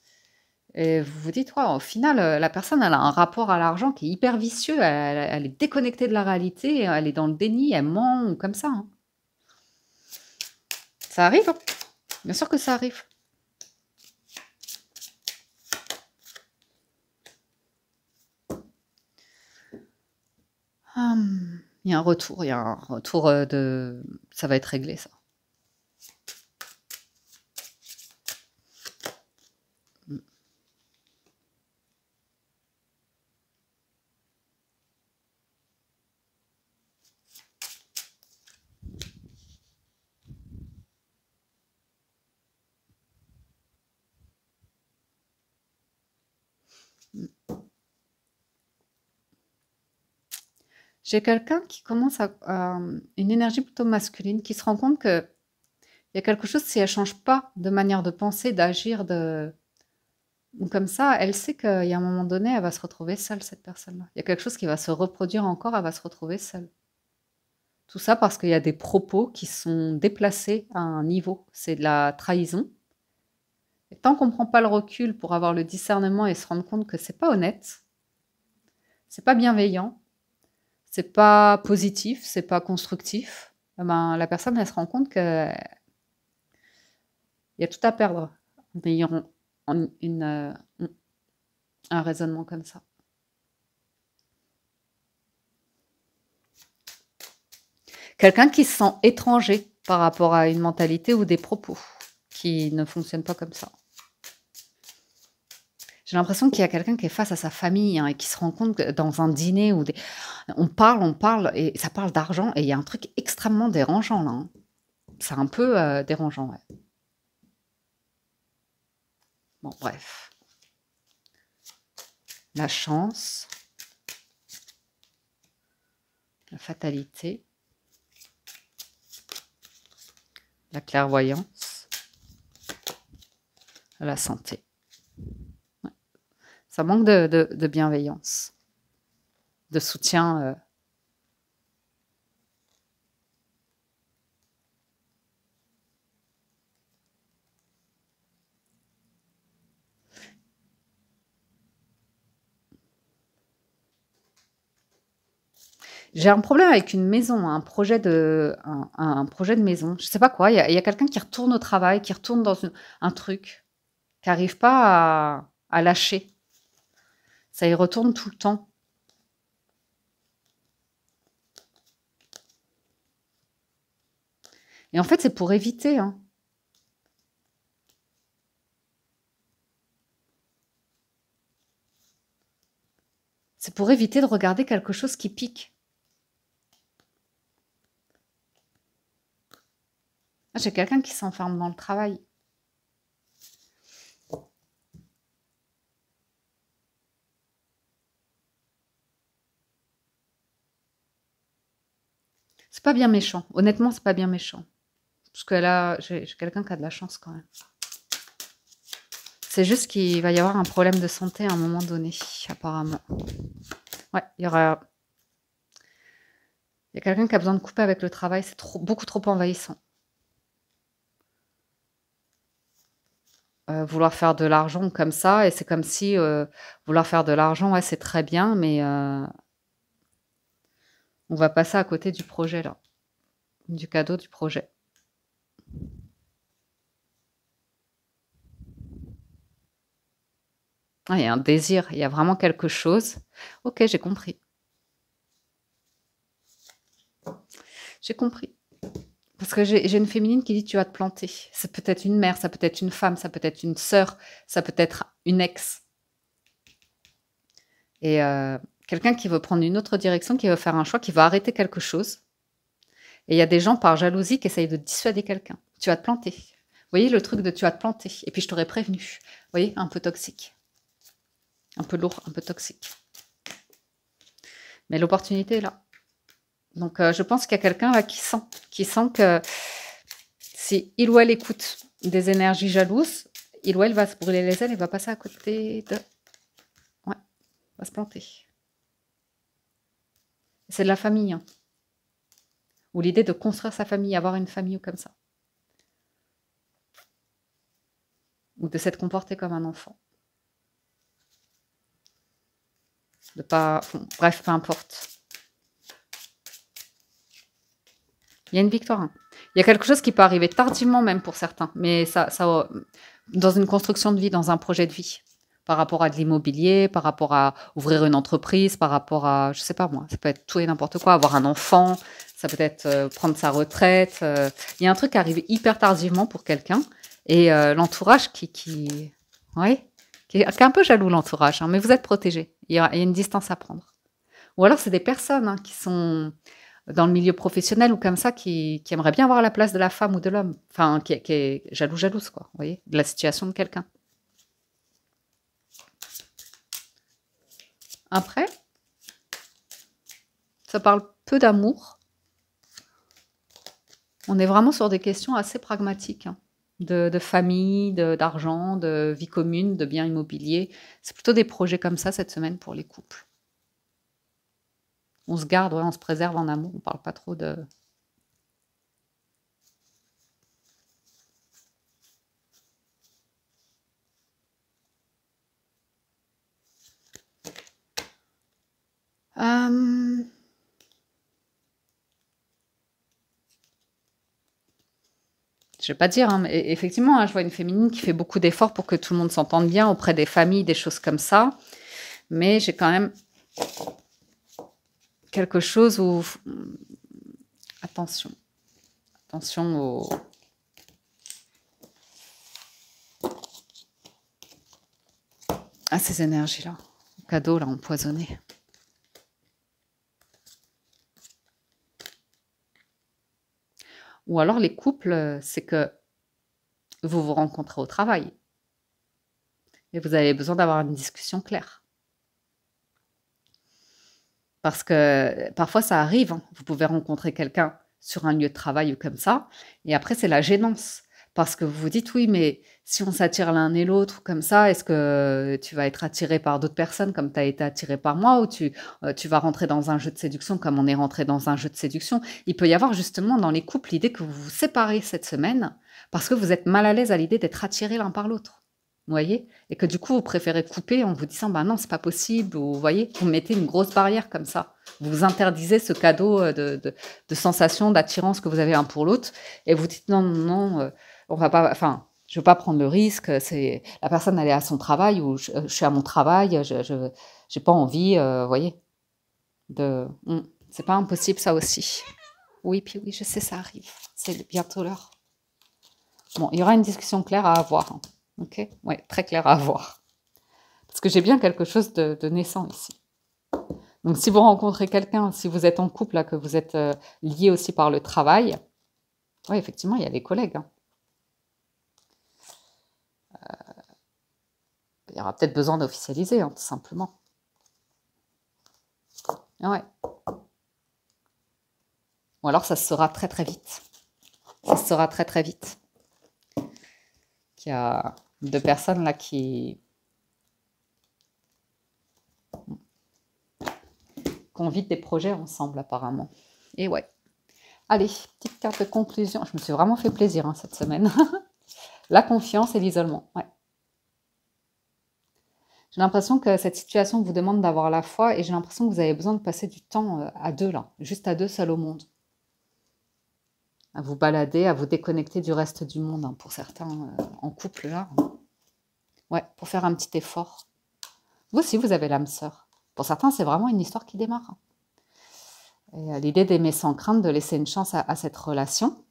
Et vous vous dites, ouais, au final, la personne, elle a un rapport à l'argent qui est hyper vicieux, elle est déconnectée de la réalité, elle est dans le déni, elle ment, ou comme ça, hein. Ça arrive, hein. Bien sûr que ça arrive. Il y a un retour, de... Ça va être réglé, ça. J'ai quelqu'un qui commence à une énergie plutôt masculine, qui se rend compte qu'il y a quelque chose, si elle change pas de manière de penser, d'agir, comme ça, elle sait qu'il y a un moment donné, elle va se retrouver seule, cette personne-là. Il y a quelque chose qui va se reproduire encore, elle va se retrouver seule. Tout ça parce qu'il y a des propos qui sont déplacés à un niveau. C'est de la trahison. Et tant qu'on ne prend pas le recul pour avoir le discernement et se rendre compte que c'est pas honnête, c'est pas bienveillant, c'est pas positif, c'est pas constructif, eh ben, la personne, elle se rend compte qu'il y a tout à perdre en ayant un raisonnement comme ça. Quelqu'un qui se sent étranger par rapport à une mentalité ou des propos qui ne fonctionnent pas comme ça. J'ai l'impression qu'il y a quelqu'un qui est face à sa famille et qui se rend compte que dans un dîner où on parle, et ça parle d'argent, et il y a un truc extrêmement dérangeant là. C'est un peu dérangeant, ouais. Bon, bref. La chance, la fatalité, la clairvoyance, la santé. Ouais. Ça manque de bienveillance, de soutien. J'ai un problème avec une maison, un projet un projet de maison. Je sais pas quoi. Il y a quelqu'un qui retourne au travail, qui retourne dans un truc, qui n'arrive pas à lâcher. Ça y retourne tout le temps. Et en fait, c'est pour éviter. Hein. C'est pour éviter de regarder quelque chose qui pique. Ah, j'ai quelqu'un qui s'enferme dans le travail. C'est pas bien méchant. Honnêtement, c'est pas bien méchant. Parce que là, j'ai quelqu'un qui a de la chance quand même. C'est juste qu'il va y avoir un problème de santé à un moment donné, apparemment. Ouais, il y a quelqu'un qui a besoin de couper avec le travail, c'est beaucoup trop envahissant. Vouloir faire de l'argent comme ça, et c'est comme si vouloir faire de l'argent, ouais, c'est très bien, mais on va passer à côté du projet là, du cadeau du projet. Ah, il y a un désir, il y a vraiment quelque chose. Ok, j'ai compris. J'ai compris. Parce que j'ai une féminine qui dit tu vas te planter. C'est peut-être une mère, ça peut être une femme, ça peut être une sœur, ça peut être une ex. Et quelqu'un qui veut prendre une autre direction, qui veut faire un choix, qui va arrêter quelque chose. Et il y a des gens par jalousie qui essayent de dissuader quelqu'un. Tu vas te planter. Vous voyez le truc de tu vas te planter. Et puis je t'aurais prévenu. Vous voyez, un peu toxique. Un peu lourd, un peu toxique. Mais l'opportunité est là. Donc je pense qu'il y a quelqu'un là qui sent que si il ou elle écoute des énergies jalouses, il ou elle va se brûler les ailes et va passer à côté de... Ouais, va se planter. C'est de la famille. Hein. Ou l'idée de construire sa famille, avoir une famille ou comme ça. Ou de s'être comporté comme un enfant. De pas... Bon, bref, peu importe. Il y a une victoire. Hein. Il y a quelque chose qui peut arriver tardivement même pour certains, mais ça dans une construction de vie, dans un projet de vie, par rapport à de l'immobilier, par rapport à ouvrir une entreprise, par rapport à, je sais pas moi, ça peut être tout et n'importe quoi, avoir un enfant, ça peut être prendre sa retraite. Il y a un truc qui arrive hyper tardivement pour quelqu'un, et l'entourage ouais, qui est un peu jaloux l'entourage, hein, mais vous êtes protégé. Il y a une distance à prendre. Ou alors c'est des personnes hein, qui sont dans le milieu professionnel ou comme ça, qui aimerait bien avoir la place de la femme ou de l'homme. Enfin, qui est jalouse, quoi. Vous voyez, de la situation de quelqu'un. Après, ça parle peu d'amour. On est vraiment sur des questions assez pragmatiques. Hein. De famille, d'argent, de vie commune, de biens immobiliers. C'est plutôt des projets comme ça cette semaine pour les couples. On se garde, ouais, on se préserve en amour. On parle pas trop de... Euh, je vais pas dire, hein, mais effectivement, hein, je vois une féminine qui fait beaucoup d'efforts pour que tout le monde s'entende bien auprès des familles, des choses comme ça. Mais j'ai quand même quelque chose où... Attention. Attention à ces énergies-là. Cadeau, là, empoisonné. Ou alors les couples, c'est que vous vous rencontrez au travail. Et vous avez besoin d'avoir une discussion claire. Parce que parfois, ça arrive, hein. Vous pouvez rencontrer quelqu'un sur un lieu de travail ou comme ça, et après, c'est la gênance. Parce que vous vous dites, oui, mais si on s'attire l'un et l'autre comme ça, est-ce que tu vas être attiré par d'autres personnes comme tu as été attiré par moi, ou tu vas rentrer dans un jeu de séduction comme on est rentré dans un jeu de séduction. Il peut y avoir justement dans les couples l'idée que vous vous séparez cette semaine parce que vous êtes mal à l'aise à l'idée d'être attirés l'un par l'autre. Vous voyez? Et que du coup, vous préférez couper en vous disant, bah non, c'est pas possible. Ou vous voyez, vous mettez une grosse barrière comme ça. Vous vous interdisez ce cadeau de sensation, d'attirance que vous avez un pour l'autre. Et vous dites, non, non, non, on va pas, enfin, je veux pas prendre le risque. C'est la personne, elle est à son travail ou je suis à mon travail. Je j'ai pas envie, vous voyez, c'est pas impossible ça aussi. Oui, puis oui, je sais, ça arrive. C'est bientôt l'heure. Bon, il y aura une discussion claire à avoir, hein. Ok? Ouais, très claire à avoir. Parce que j'ai bien quelque chose de naissant ici. Donc, si vous rencontrez quelqu'un, si vous êtes en couple, là, que vous êtes lié aussi par le travail, oui, effectivement, il y a les collègues, hein. Il y aura peut-être besoin d'officialiser, hein, tout simplement. Ouais. Ou alors, ça se sera très, très vite. Ça se sera très, très vite. Il y a deux personnes là qui convitent des projets ensemble, apparemment. Et ouais. Allez, petite carte de conclusion. Je me suis vraiment fait plaisir, hein, cette semaine. La confiance et l'isolement. Ouais. J'ai l'impression que cette situation vous demande d'avoir la foi et j'ai l'impression que vous avez besoin de passer du temps à deux, là. Juste à deux, seuls au monde. À vous balader, à vous déconnecter du reste du monde, hein, pour certains en couple, là. Ouais, pour faire un petit effort. Vous aussi, vous avez l'âme sœur. Pour certains, c'est vraiment une histoire qui démarre. Et l'idée d'aimer sans crainte, de laisser une chance à cette relation,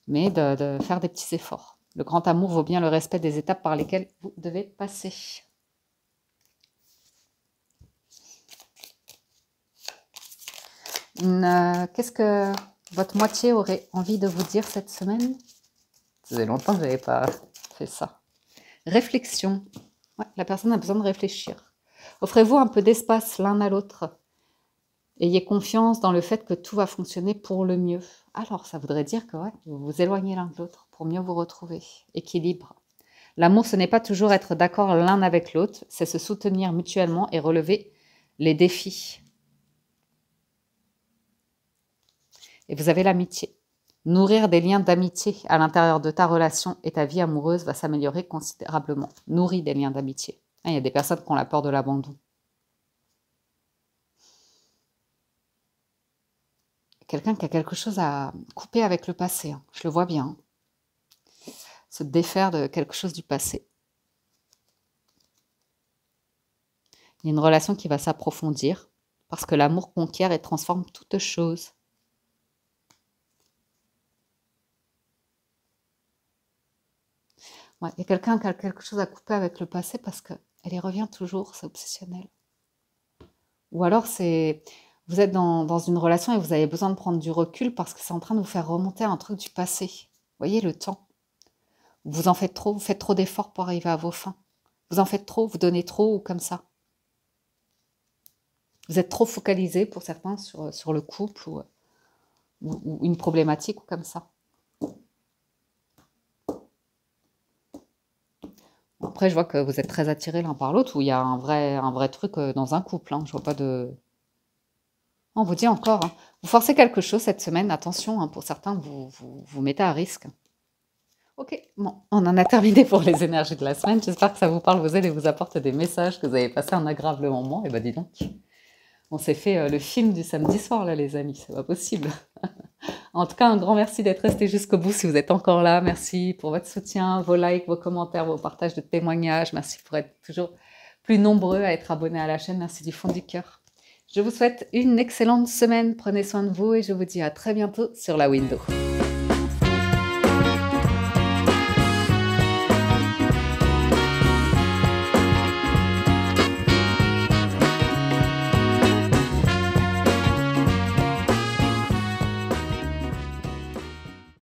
mais de faire des petits efforts. Le grand amour vaut bien le respect des étapes par lesquelles vous devez passer. Qu'est-ce que votre moitié aurait envie de vous dire cette semaine? Ça faisait longtemps que je n'avais pas fait ça. Réflexion. Ouais, la personne a besoin de réfléchir. Offrez-vous un peu d'espace l'un à l'autre. Ayez confiance dans le fait que tout va fonctionner pour le mieux. Alors, ça voudrait dire que ouais, vous vous éloignez l'un de l'autre pour mieux vous retrouver. Équilibre. L'amour, ce n'est pas toujours être d'accord l'un avec l'autre, c'est se soutenir mutuellement et relever les défis. Et vous avez l'amitié. Nourrir des liens d'amitié à l'intérieur de ta relation et ta vie amoureuse va s'améliorer considérablement. Nourris des liens d'amitié. Il y a des personnes qui ont la peur de l'abandon. Quelqu'un qui a quelque chose à couper avec le passé, hein. Je le vois bien. Se défaire de quelque chose du passé. Il y a une relation qui va s'approfondir parce que l'amour conquiert et transforme toute chose. Ouais, il y a quelqu'un qui a quelque chose à couper avec le passé parce qu'elle y revient toujours, c'est obsessionnel. Ou alors vous êtes dans une relation et vous avez besoin de prendre du recul parce que c'est en train de vous faire remonter un truc du passé. Vous voyez le temps. Vous en faites trop, vous faites trop d'efforts pour arriver à vos fins. Vous en faites trop, vous donnez trop ou comme ça. Vous êtes trop focalisé pour certains sur le couple ou une problématique ou comme ça. Après, je vois que vous êtes très attirés l'un par l'autre, où il y a un vrai truc dans un couple, hein. Je vois pas de... On vous dit encore, hein. Vous forcez quelque chose cette semaine, attention, hein, pour certains, vous mettez à risque. Ok, bon, on en a terminé pour les énergies de la semaine. J'espère que ça vous parle, vous aide et vous apporte des messages, que vous avez passé un agréable moment. Et ben dis donc, On s'est fait le film du samedi soir, là, les amis. C'est pas possible. En tout cas, un grand merci d'être resté jusqu'au bout si vous êtes encore là. Merci pour votre soutien, vos likes, vos commentaires, vos partages de témoignages. Merci pour être toujours plus nombreux à être abonnés à la chaîne. Merci du fond du cœur. Je vous souhaite une excellente semaine. Prenez soin de vous et je vous dis à très bientôt sur la window.